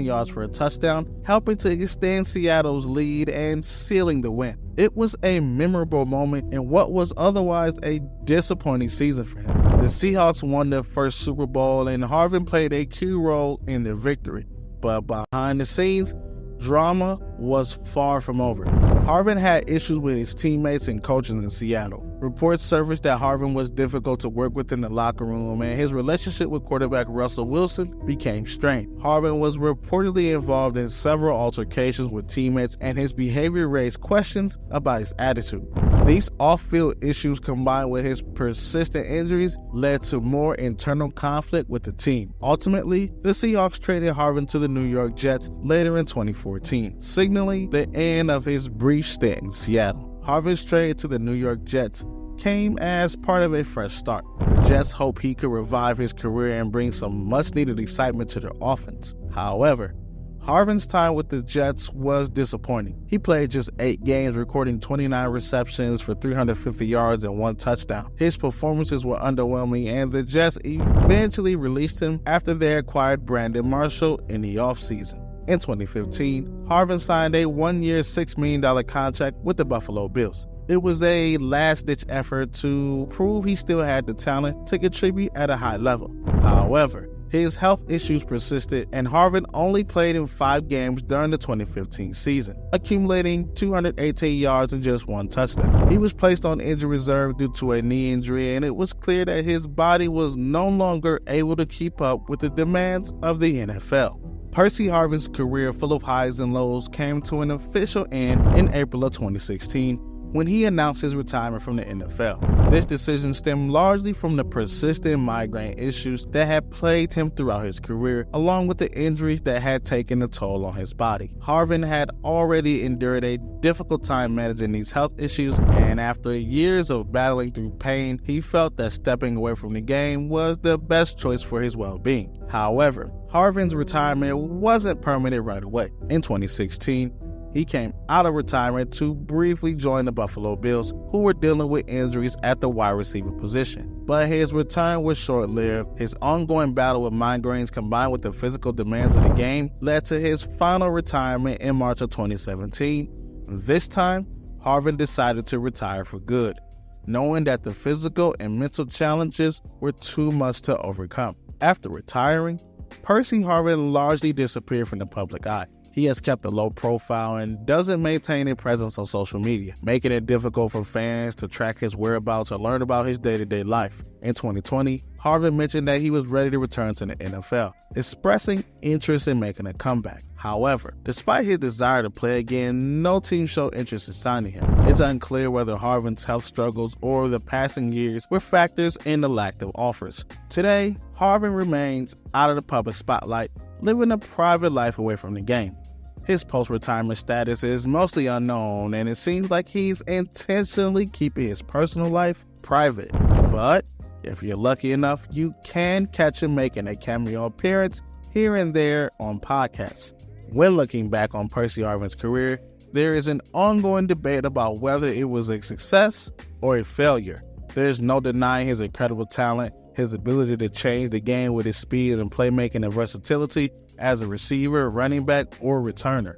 yards for a touchdown, helping to extend Seattle's lead and sealing the win. It was a memorable moment in what was otherwise a disappointing season for him. The Seahawks won their first Super Bowl, and Harvin played a key role in their victory. But behind the scenes, drama was far from over. Harvin had issues with his teammates and coaches in Seattle. Reports surfaced that Harvin was difficult to work with in the locker room, and his relationship with quarterback Russell Wilson became strained. Harvin was reportedly involved in several altercations with teammates, and his behavior raised questions about his attitude. These off-field issues, combined with his persistent injuries, led to more internal conflict with the team. Ultimately, the Seahawks traded Harvin to the New York Jets later in 2014, signaling the end of his brief stint in Seattle. Harvin's trade to the New York Jets came as part of a fresh start. The Jets hoped he could revive his career and bring some much-needed excitement to their offense. However, Harvin's time with the Jets was disappointing. He played just 8 games, recording 29 receptions for 350 yards and 1 touchdown. His performances were underwhelming, and the Jets eventually released him after they acquired Brandon Marshall in the offseason. In 2015, Harvin signed a 1-year, $6 million contract with the Buffalo Bills. It was a last-ditch effort to prove he still had the talent to contribute at a high level. However, his health issues persisted, and Harvin only played in 5 games during the 2015 season, accumulating 218 yards and just 1 touchdown. He was placed on injury reserve due to a knee injury, and it was clear that his body was no longer able to keep up with the demands of the NFL. Percy Harvin's career, full of highs and lows, came to an official end in April of 2016 when he announced his retirement from the NFL. This decision stemmed largely from the persistent migraine issues that had plagued him throughout his career, along with the injuries that had taken a toll on his body. Harvin had already endured a difficult time managing these health issues, and after years of battling through pain, he felt that stepping away from the game was the best choice for his well-being. However, Harvin's retirement wasn't permanent right away. In 2016, he came out of retirement to briefly join the Buffalo Bills, who were dealing with injuries at the wide receiver position. But his return was short-lived. His ongoing battle with migraines, combined with the physical demands of the game, led to his final retirement in March of 2017. This time, Harvin decided to retire for good, knowing that the physical and mental challenges were too much to overcome. After retiring, Percy Harvin largely disappeared from the public eye. He has kept a low profile and doesn't maintain a presence on social media, making it difficult for fans to track his whereabouts or learn about his day-to-day life. In 2020, Harvin mentioned that he was ready to return to the NFL, expressing interest in making a comeback. However, despite his desire to play again, no team showed interest in signing him. It's unclear whether Harvin's health struggles or the passing years were factors in the lack of offers. Today, Harvin remains out of the public spotlight, living a private life away from the game. His post-retirement status is mostly unknown, and it seems like he's intentionally keeping his personal life private. But if you're lucky enough, you can catch him making a cameo appearance here and there on podcasts. When looking back on Percy Harvin's career, there is an ongoing debate about whether it was a success or a failure. There's no denying his incredible talent, his ability to change the game with his speed and playmaking and versatility as a receiver, running back, or returner.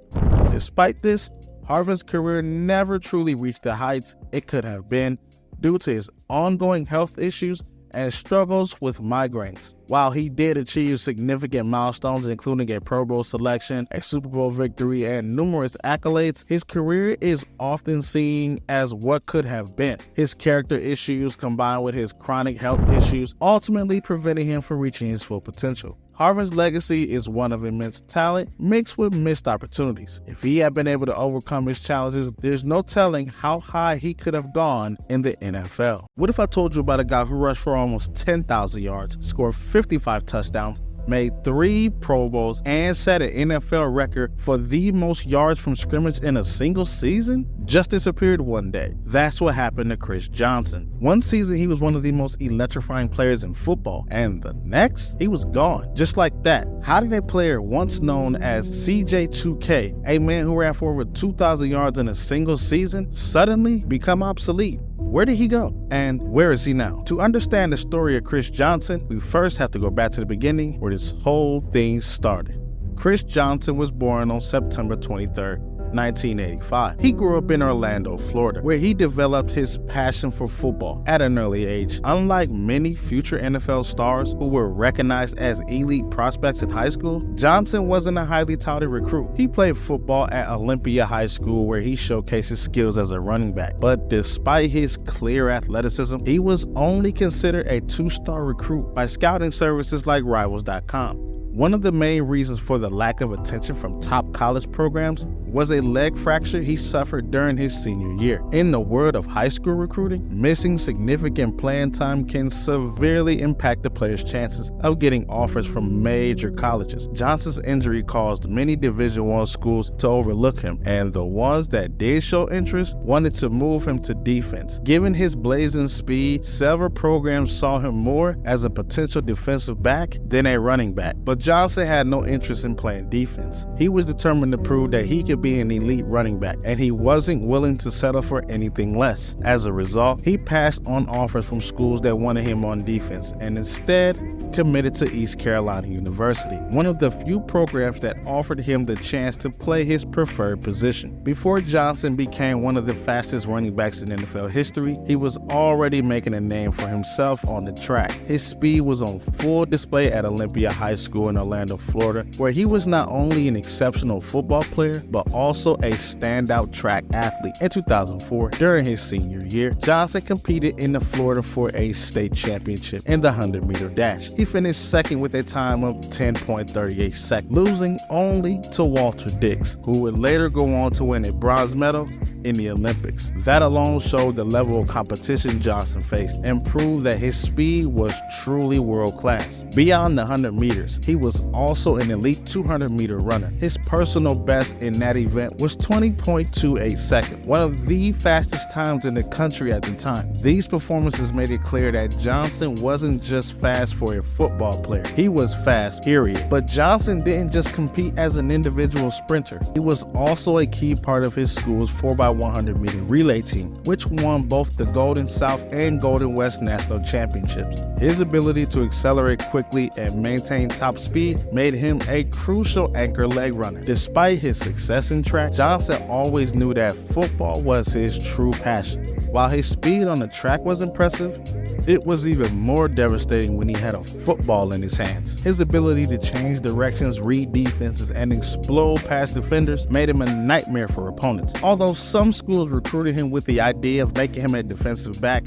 Despite this, Harvin's career never truly reached the heights it could have been due to his ongoing health issues and struggles with migraines. While he did achieve significant milestones, including a Pro Bowl selection, a Super Bowl victory, and numerous accolades, his career is often seen as what could have been. His character issues, combined with his chronic health issues, ultimately preventing him from reaching his full potential. Harvin's legacy is one of immense talent mixed with missed opportunities. If he had been able to overcome his challenges, there's no telling how high he could have gone in the NFL. What if I told you about a guy who rushed for almost 10,000 yards, scored 55 touchdowns, made 3 Pro Bowls, and set an NFL record for the most yards from scrimmage in a single season? Just disappeared one day. That's what happened to Chris Johnson. One season he was one of the most electrifying players in football, and the next, he was gone. Just like that. How did a player once known as CJ2K, a man who ran for over 2,000 yards in a single season, suddenly become obsolete? Where did he go? And where is he now? To understand the story of Chris Johnson, we first have to go back to the beginning where this whole thing started. Chris Johnson was born on September 23rd, 1985. He grew up in Orlando, Florida, where he developed his passion for football at an early age. Unlike many future NFL stars who were recognized as elite prospects in high school, Johnson wasn't a highly touted recruit. He played football at Olympia High School, where he showcased his skills as a running back. But despite his clear athleticism, he was only considered a two-star recruit by scouting services like rivals.com. One of the main reasons for the lack of attention from top college programs was a leg fracture he suffered during his senior year. In the world of high school recruiting, missing significant playing time can severely impact the player's chances of getting offers from major colleges. Johnson's injury caused many Division I schools to overlook him, and the ones that did show interest wanted to move him to defense. Given his blazing speed, several programs saw him more as a potential defensive back than a running back. But Johnson had no interest in playing defense. He was determined to prove that he could be an elite running back, and he wasn't willing to settle for anything less. As a result, he passed on offers from schools that wanted him on defense and instead committed to East Carolina University, one of the few programs that offered him the chance to play his preferred position. Before Johnson became one of the fastest running backs in NFL history, he was already making a name for himself on the track. His speed was on full display at Olympia High School in Orlando, Florida, where he was not only an exceptional football player, but also a standout track athlete. In 2004, during his senior year, Johnson competed in the Florida 4A state championship in the 100-meter dash. He finished second with a time of 10.38 seconds, losing only to Walter Dix, who would later go on to win a bronze medal in the Olympics. That alone showed the level of competition Johnson faced and proved that his speed was truly world-class. Beyond the 100 meters, he was also an elite 200-meter runner. His personal best in that event was 20.28 seconds, one of the fastest times in the country at the time. These performances made it clear that Johnson wasn't just fast for a football player. He was fast, period. But Johnson didn't just compete as an individual sprinter. He was also a key part of his school's 4x100-meter relay team, which won both the Golden South and Golden West national championships. His ability to accelerate quickly and maintain top speed made him a crucial anchor leg runner. Despite his success in track, Johnson always knew that football was his true passion. While his speed on the track was impressive, it was even more devastating when he had a football in his hands. His ability to change directions, read defenses, and explode past defenders made him a nightmare for opponents. Although some schools recruited him with the idea of making him a defensive back,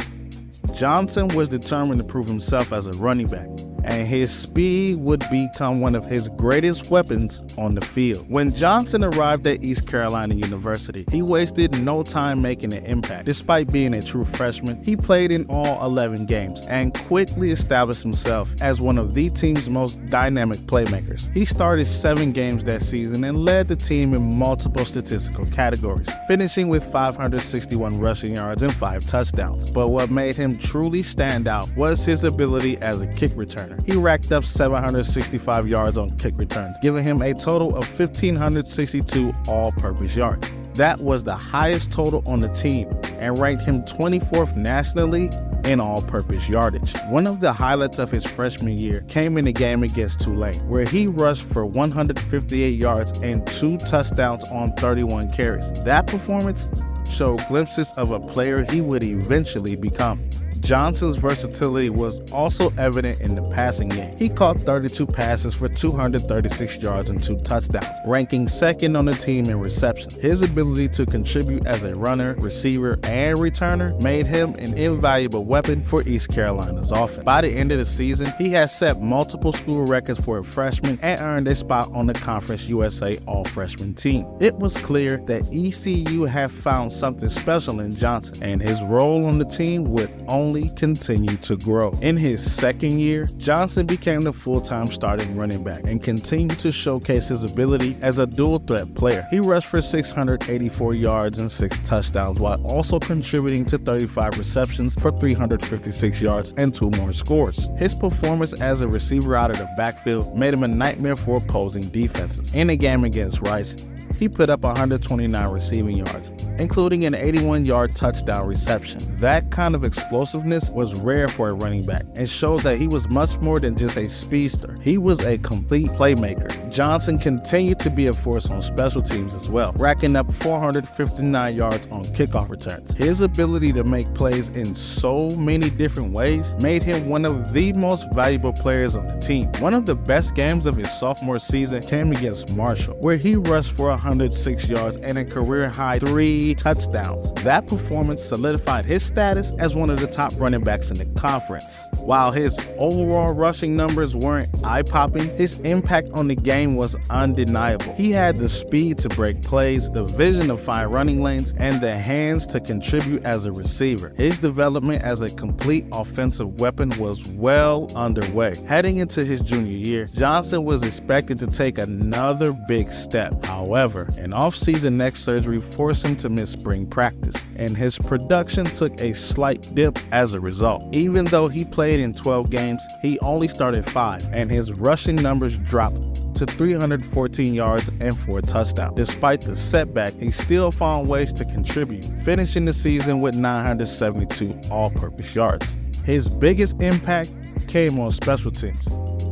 Johnson was determined to prove himself as a running back, and his speed would become one of his greatest weapons on the field. When Johnson arrived at East Carolina University, he wasted no time making an impact. Despite being a true freshman, he played in all 11 games and quickly established himself as one of the team's most dynamic playmakers. He started 7 games that season and led the team in multiple statistical categories, finishing with 561 rushing yards and 5 touchdowns. But what made him truly stand out was his ability as a kick returner. He racked up 765 yards on kick returns, giving him a total of 1,562 all-purpose yards. That was the highest total on the team and ranked him 24th nationally in all-purpose yardage. One of the highlights of his freshman year came in the game against Tulane, where he rushed for 158 yards and 2 touchdowns on 31 carries. That performance showed glimpses of a player he would eventually become. Johnson's versatility was also evident in the passing game. He caught 32 passes for 236 yards and 2 touchdowns, ranking second on the team in reception. His ability to contribute as a runner, receiver, and returner made him an invaluable weapon for East Carolina's offense. By the end of the season, he had set multiple school records for a freshman and earned a spot on the Conference USA All-Freshman team. It was clear that ECU had found something special in Johnson, and his role on the team would only continue to grow. In his second year, Johnson became the full-time starting running back and continued to showcase his ability as a dual-threat player. He rushed for 684 yards and 6 touchdowns while also contributing to 35 receptions for 356 yards and 2 more scores. His performance as a receiver out of the backfield made him a nightmare for opposing defenses. In a game against Rice, he put up 129 receiving yards, including an 81-yard touchdown reception. That kind of explosiveness was rare for a running back and shows that he was much more than just a speedster. He was a complete playmaker. Johnson continued to be a force on special teams as well, racking up 459 yards on kickoff returns. His ability to make plays in so many different ways made him one of the most valuable players on the team. One of the best games of his sophomore season came against Marshall, where he rushed for 106 yards and a career-high 3 touchdowns. That performance solidified his status as one of the top running backs in the conference. While his overall rushing numbers weren't eye-popping, his impact on the game was undeniable. He had the speed to break plays, the vision to find running lanes, and the hands to contribute as a receiver. His development as a complete offensive weapon was well underway. Heading into his junior year, Johnson was expected to take another big step. However, an off-season neck surgery forced him to miss spring practice, and his production took a slight dip as a result. Even though he played in 12 games, he only started 5, and his rushing numbers dropped to 314 yards and 4 touchdowns. Despite the setback, he still found ways to contribute, finishing the season with 972 all-purpose yards. His biggest impact came on special teams,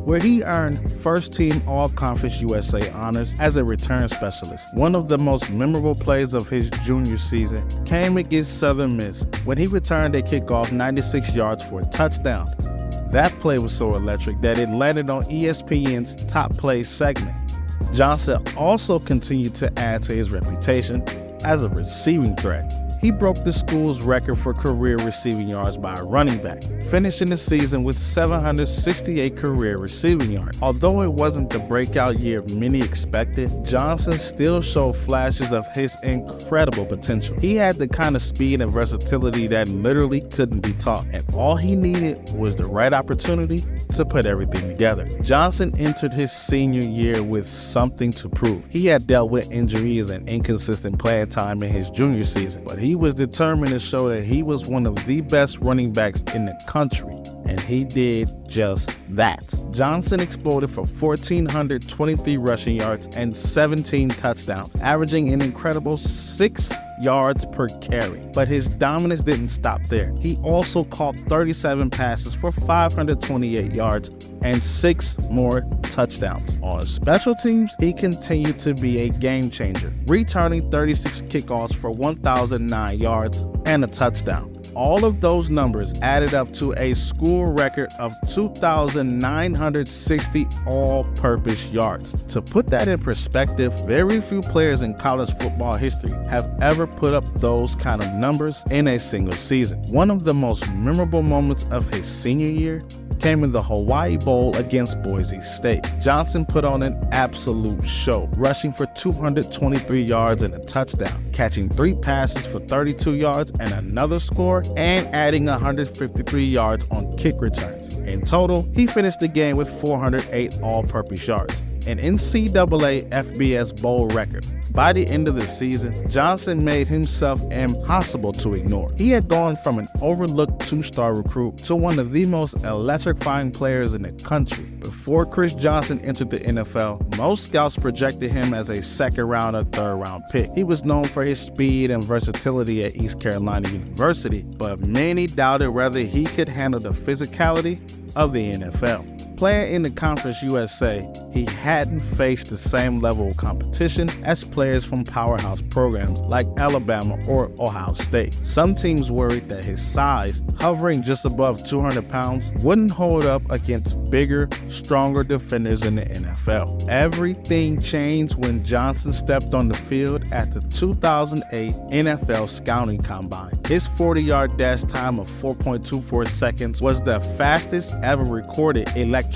where he earned first-team All-Conference USA honors as a return specialist. One of the most memorable plays of his junior season came against Southern Miss when he returned a kickoff 96 yards for a touchdown. That play was so electric that it landed on ESPN's Top Plays segment. Johnson also continued to add to his reputation as a receiving threat. He broke the school's record for career receiving yards by a running back, finishing the season with 768 career receiving yards. Although it wasn't the breakout year many expected, Johnson still showed flashes of his incredible potential. He had the kind of speed and versatility that literally couldn't be taught, and all he needed was the right opportunity to put everything together. Johnson entered his senior year with something to prove. He had dealt with injuries and inconsistent playing time in his junior season, but he was determined to show that he was one of the best running backs in the country, and he did just that. Johnson exploded for 1,423 rushing yards and 17 touchdowns, averaging an incredible 6 yards per carry. But his dominance didn't stop there. He also caught 37 passes for 528 yards and 6 more touchdowns. On special teams, he continued to be a game changer, returning 36 kickoffs for 1,009 yards and a touchdown. All of those numbers added up to a school record of 2,960 all-purpose yards. To put that in perspective, very few players in college football history have ever put up those kind of numbers in a single season. One of the most memorable moments of his senior year came in the Hawaii Bowl against Boise State. Johnson put on an absolute show, rushing for 223 yards and a touchdown, catching 3 passes for 32 yards and another score, and adding 153 yards on kick returns. In total, he finished the game with 408 all-purpose yards, an NCAA FBS Bowl record. By the end of the season, Johnson made himself impossible to ignore. He had gone from an overlooked 2-star recruit to one of the most electrifying players in the country. Before Chris Johnson entered the NFL, most scouts projected him as a 2nd-round or 3rd-round pick. He was known for his speed and versatility at East Carolina University, but many doubted whether he could handle the physicality of the NFL. Playing in the Conference USA, he hadn't faced the same level of competition as players from powerhouse programs like Alabama or Ohio State. Some teams worried that his size, hovering just above 200 pounds, wouldn't hold up against bigger, stronger defenders in the NFL. Everything changed when Johnson stepped on the field at the 2008 NFL Scouting Combine. His 40-yard dash time of 4.24 seconds was the fastest ever recorded electronically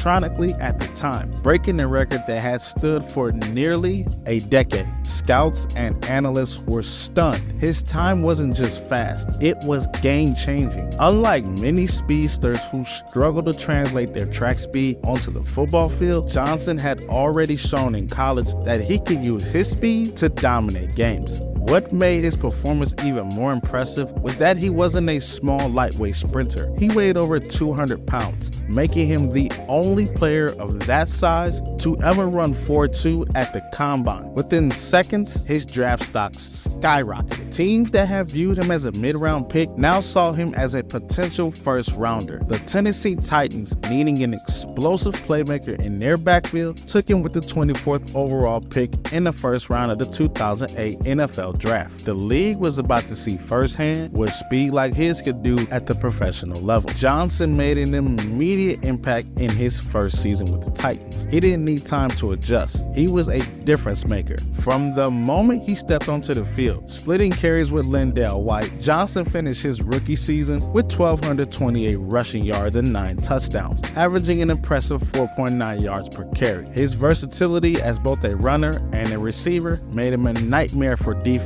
at the time, breaking the record that had stood for nearly a decade. Scouts and analysts were stunned. His time wasn't just fast, it was game-changing. Unlike many speedsters who struggle to translate their track speed onto the football field, Johnson had already shown in college that he could use his speed to dominate games. What made his performance even more impressive was that he wasn't a small lightweight sprinter. He weighed over 200 pounds, making him the only player of that size to ever run 4.2 at the combine. Within seconds, his draft stocks skyrocketed. Teams that have viewed him as a mid-round pick now saw him as a potential first-rounder. The Tennessee Titans, needing an explosive playmaker in their backfield, took him with the 24th overall pick in the first round of the 2008 NFL Draft. The league was about to see firsthand what speed like his could do at the professional level. Johnson made an immediate impact in his first season with the Titans. He didn't need time to adjust. He was a difference maker. From the moment he stepped onto the field, splitting carries with Lindell White, Johnson finished his rookie season with 1,228 rushing yards and 9 touchdowns, averaging an impressive 4.9 yards per carry. His versatility as both a runner and a receiver made him a nightmare for defenses.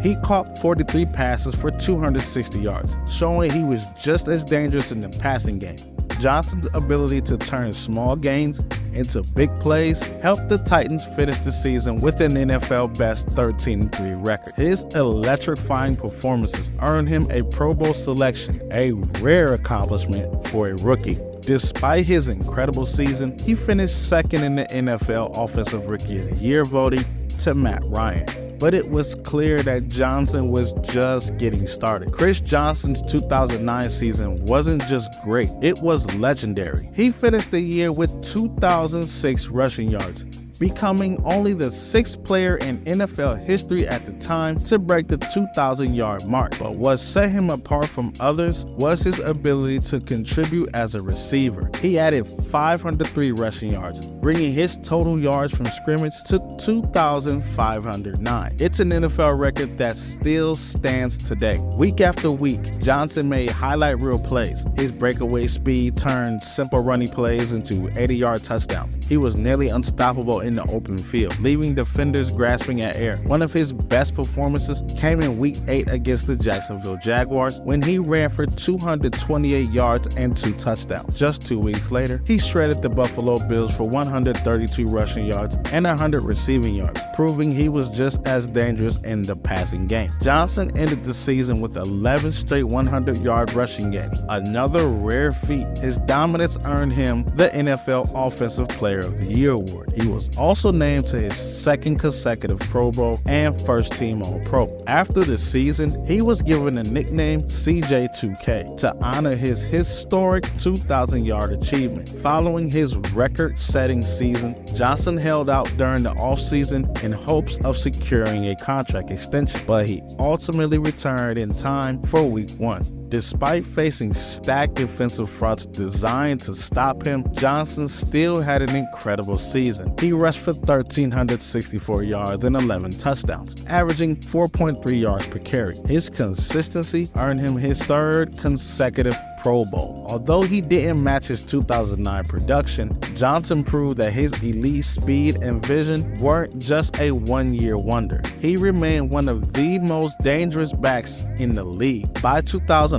He caught 43 passes for 260 yards, showing he was just as dangerous in the passing game. Johnson's ability to turn small gains into big plays helped the Titans finish the season with an NFL best 13-3 record. His electrifying performances earned him a Pro Bowl selection, a rare accomplishment for a rookie. Despite his incredible season, he finished second in the NFL Offensive Rookie of the Year voting to Matt Ryan. But it was clear that Johnson was just getting started. Chris Johnson's 2009 season wasn't just great, it was legendary. He finished the year with 2,006 rushing yards, becoming only the 6th player in NFL history at the time to break the 2,000-yard mark. But what set him apart from others was his ability to contribute as a receiver. He added 503 rushing yards, bringing his total yards from scrimmage to 2,509. It's an NFL record that still stands today. Week after week, Johnson made highlight reel plays. His breakaway speed turned simple running plays into 80-yard touchdowns. He was nearly unstoppable in the open field, leaving defenders grasping at air. One of his best performances came in Week 8 against the Jacksonville Jaguars when he ran for 228 yards and 2 touchdowns. Just 2 weeks later, he shredded the Buffalo Bills for 132 rushing yards and 100 receiving yards, proving he was just as dangerous in the passing game. Johnson ended the season with 11 straight 100-yard rushing games, another rare feat. His dominance earned him the NFL Offensive Player of the Year award. He was also named to his 2nd consecutive Pro Bowl and first team All-Pro. After the season, he was given a nickname CJ2K to honor his historic 2,000-yard achievement. Following his record-setting season, Johnson held out during the offseason in hopes of securing a contract extension, but he ultimately returned in time for Week 1. Despite facing stacked defensive fronts designed to stop him, Johnson still had an incredible season. He rushed for 1,364 yards and 11 touchdowns, averaging 4.3 yards per carry. His consistency earned him his 3rd consecutive Pro Bowl. Although he didn't match his 2009 production, Johnson proved that his elite speed and vision weren't just a one-year wonder. He remained one of the most dangerous backs in the league. By 2011,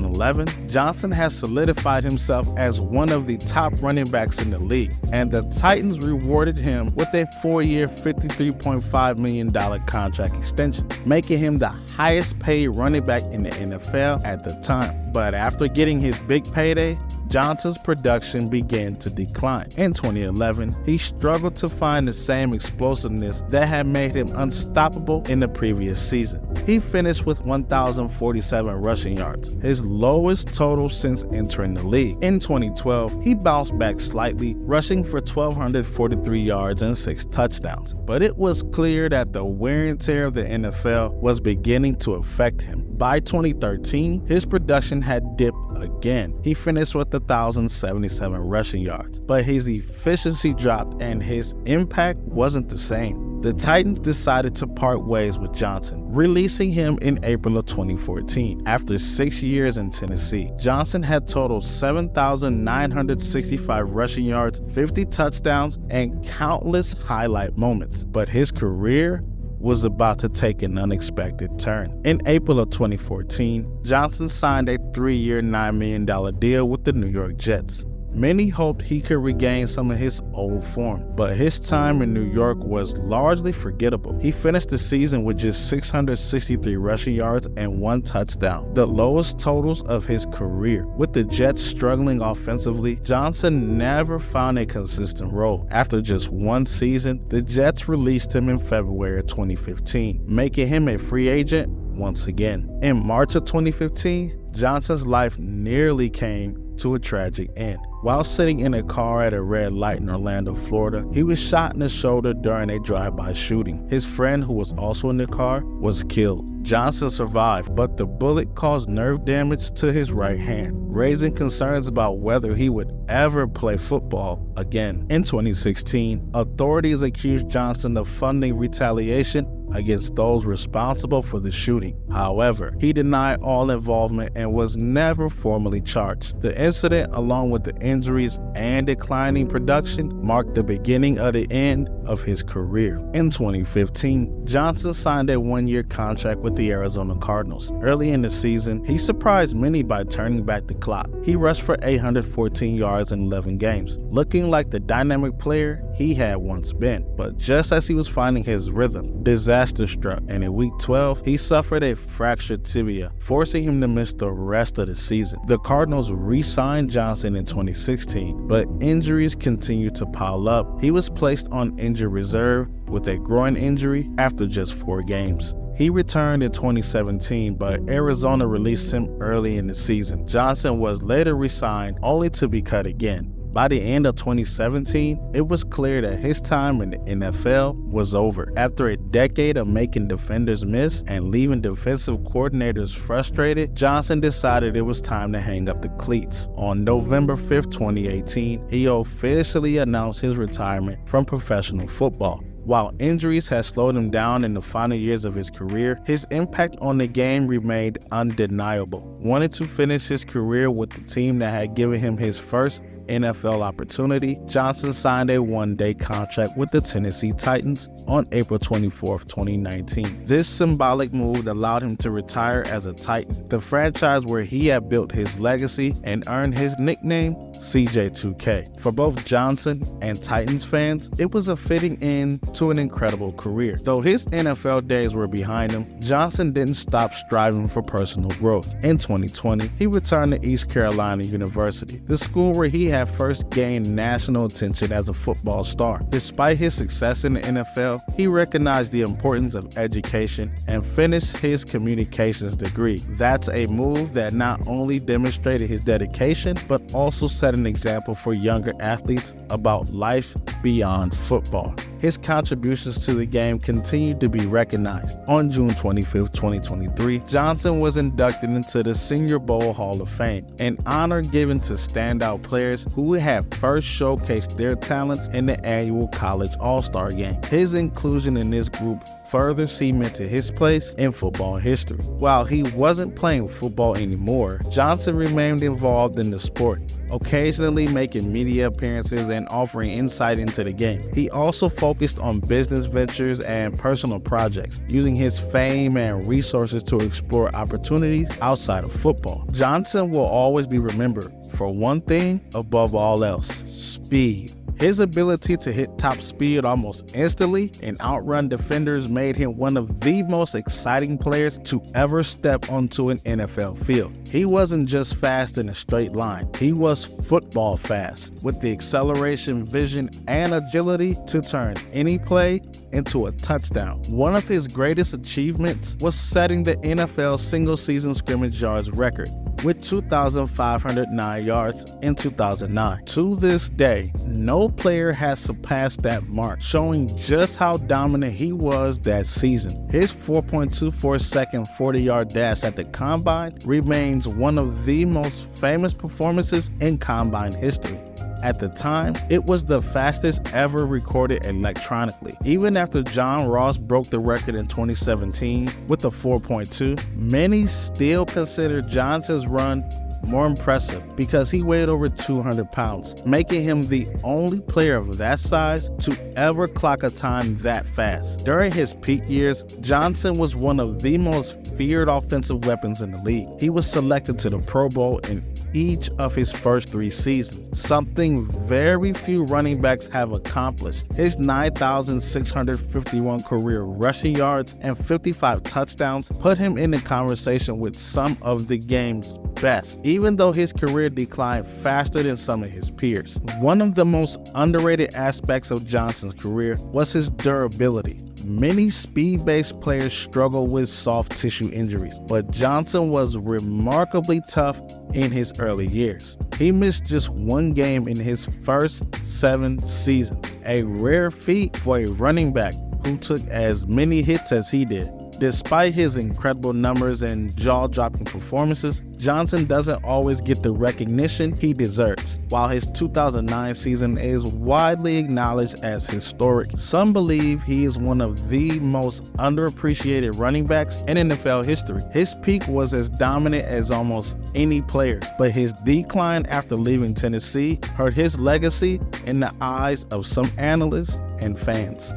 Johnson has solidified himself as one of the top running backs in the league, and the Titans rewarded him with a 4-year, $53.5 million contract extension, making him the highest paid running back in the NFL at the time. But after getting his big payday, Johnson's production began to decline. In 2011, he struggled to find the same explosiveness that had made him unstoppable in the previous season. He finished with 1,047 rushing yards, his lowest total since entering the league. In 2012, he bounced back slightly, rushing for 1,243 yards and 6 touchdowns. But it was clear that the wear and tear of the NFL was beginning to affect him. By 2013, his production had dipped again. He finished with 1,077 rushing yards, but his efficiency dropped and his impact wasn't the same. The Titans decided to part ways with Johnson, releasing him in April of 2014. After 6 years in Tennessee, Johnson had totaled 7,965 rushing yards, 50 touchdowns, and countless highlight moments. But his career was about to take an unexpected turn. In April of 2014, Johnson signed a 3-year, $9 million deal with the New York Jets. Many hoped he could regain some of his old form, but his time in New York was largely forgettable. He finished the season with just 663 rushing yards and 1 touchdown, the lowest totals of his career. With the Jets struggling offensively, Johnson never found a consistent role. After just 1 season, the Jets released him in February of 2015, making him a free agent once again. In March of 2015, Johnson's life nearly came to a tragic end. While sitting in a car at a red light in Orlando, Florida, he was shot in the shoulder during a drive-by shooting. His friend, who was also in the car, was killed. Johnson survived, but the bullet caused nerve damage to his right hand, raising concerns about whether he would ever play football again. In 2016, authorities accused Johnson of funding retaliation against those responsible for the shooting. However, he denied all involvement and was never formally charged. The incident, along with the injuries and declining production, marked the beginning of the end of his career. In 2015, Johnson signed a 1-year contract with the Arizona Cardinals. Early in the season, he surprised many by turning back the clock. He rushed for 814 yards in 11 games, looking like the dynamic player he had once been. But just as he was finding his rhythm, disaster struck, and in week 12, he suffered a fractured tibia, forcing him to miss the rest of the season. The Cardinals re-signed Johnson in 2016, but injuries continued to pile up. He was placed on injured reserve with a groin injury after just 4 games. He returned in 2017, but Arizona released him early in the season. Johnson was later re-signed, only to be cut again. By the end of 2017, it was clear that his time in the NFL was over. After a decade of making defenders miss and leaving defensive coordinators frustrated, Johnson decided it was time to hang up the cleats. On November 5, 2018, he officially announced his retirement from professional football. While injuries had slowed him down in the final years of his career, his impact on the game remained undeniable. Wanting to finish his career with the team that had given him his first NFL opportunity, Johnson signed a 1-day contract with the Tennessee Titans on April 24, 2019. This symbolic move allowed him to retire as a Titan, the franchise where he had built his legacy and earned his nickname CJ2K. For both Johnson and Titans fans, it was a fitting end to an incredible career. Though his NFL days were behind him, Johnson didn't stop striving for personal growth. In 2020, he returned to East Carolina University, the school where he had first gained national attention as a football star. Despite his success in the NFL, he recognized the importance of education and finished his communications degree. That's a move that not only demonstrated his dedication, but also set an example for younger athletes about life beyond football. His contributions to the game continued to be recognized. On June 25, 2023, Johnson was inducted into the Senior Bowl Hall of Fame, an honor given to standout players who had first showcased their talents in the annual College All-Star Game. His inclusion in this group further cemented his place in football history. While he wasn't playing football anymore, Johnson remained involved in the sport, occasionally making media appearances and offering insight into the game. He also focused on business ventures and personal projects, using his fame and resources to explore opportunities outside of football. Johnson will always be remembered for one thing above all else: speed. His ability to hit top speed almost instantly and outrun defenders made him one of the most exciting players to ever step onto an NFL field. He wasn't just fast in a straight line, he was football fast, with the acceleration, vision, and agility to turn any play into a touchdown. One of his greatest achievements was setting the NFL single-season scrimmage yards record, with 2,509 yards in 2009. To this day, no player has surpassed that mark, showing just how dominant he was that season. His 4.24-second 40-yard dash at the Combine remains one of the most famous performances in Combine history. At the time, it was the fastest ever recorded electronically. Even after John Ross broke the record in 2017 with a 4.2, many still consider Johnson's run more impressive because he weighed over 200 pounds, making him the only player of that size to ever clock a time that fast. During his peak years, Johnson was one of the most feared offensive weapons in the league. He was selected to the Pro Bowl in each of his first 3 seasons, something very few running backs have accomplished. His 9,651 career rushing yards and 55 touchdowns put him in the conversation with some of the game's best, even though his career declined faster than some of his peers. One of the most underrated aspects of Johnson's career was his durability. Many speed-based players struggle with soft tissue injuries, but Johnson was remarkably tough in his early years. He missed just 1 game in his first 7 seasons, a rare feat for a running back who took as many hits as he did. Despite his incredible numbers and jaw-dropping performances, Johnson doesn't always get the recognition he deserves. While his 2009 season is widely acknowledged as historic, some believe he is one of the most underappreciated running backs in NFL history. His peak was as dominant as almost any player, but his decline after leaving Tennessee hurt his legacy in the eyes of some analysts and fans.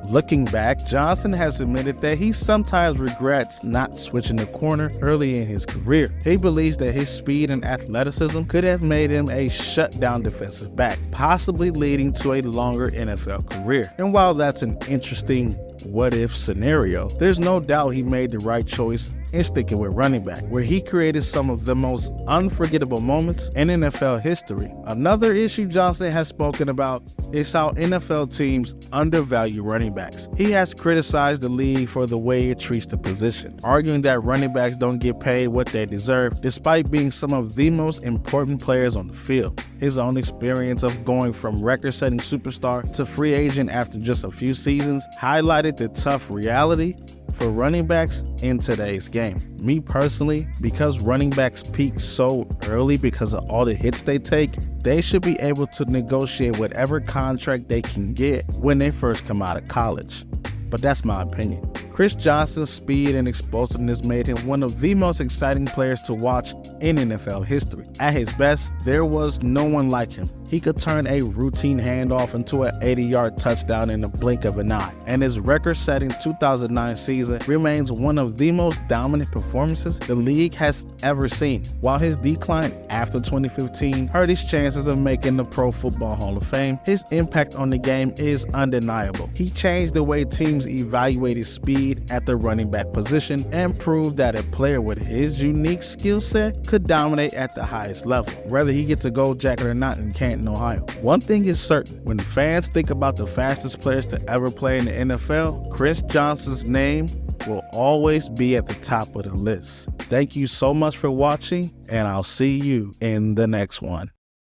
Looking back, Johnson has admitted that he sometimes regrets not switching the corner early in his career. He believes that his speed and athleticism could have made him a shutdown defensive back, possibly leading to a longer NFL career. And while that's an interesting what-if scenario, there's no doubt he made the right choice in sticking with running back, where he created some of the most unforgettable moments in NFL history. Another issue Johnson has spoken about is how NFL teams undervalue running backs. He has criticized the league for the way it treats the position, arguing that running backs don't get paid what they deserve, despite being some of the most important players on the field. His own experience of going from record-setting superstar to free agent after just a few seasons highlighted the tough reality for running backs in today's game. Me personally, because running backs peak so early because of all the hits they take, they should be able to negotiate whatever contract they can get when they first come out of college. But that's my opinion. Chris Johnson's speed and explosiveness made him one of the most exciting players to watch in NFL history. At his best, there was no one like him. He could turn a routine handoff into an 80-yard touchdown in the blink of an eye, and his record-setting 2009 season remains one of the most dominant performances the league has ever seen. While his decline after 2015 hurt his chances of making the Pro Football Hall of Fame, his impact on the game is undeniable. He changed the way teams evaluated speed at the running back position and proved that a player with his unique skill set could dominate at the highest level, whether he gets a gold jacket or not in Canton, Ohio. One thing is certain: when fans think about the fastest players to ever play in the NFL, Chris Johnson's name will always be at the top of the list. Thank you so much for watching, and I'll see you in the next one.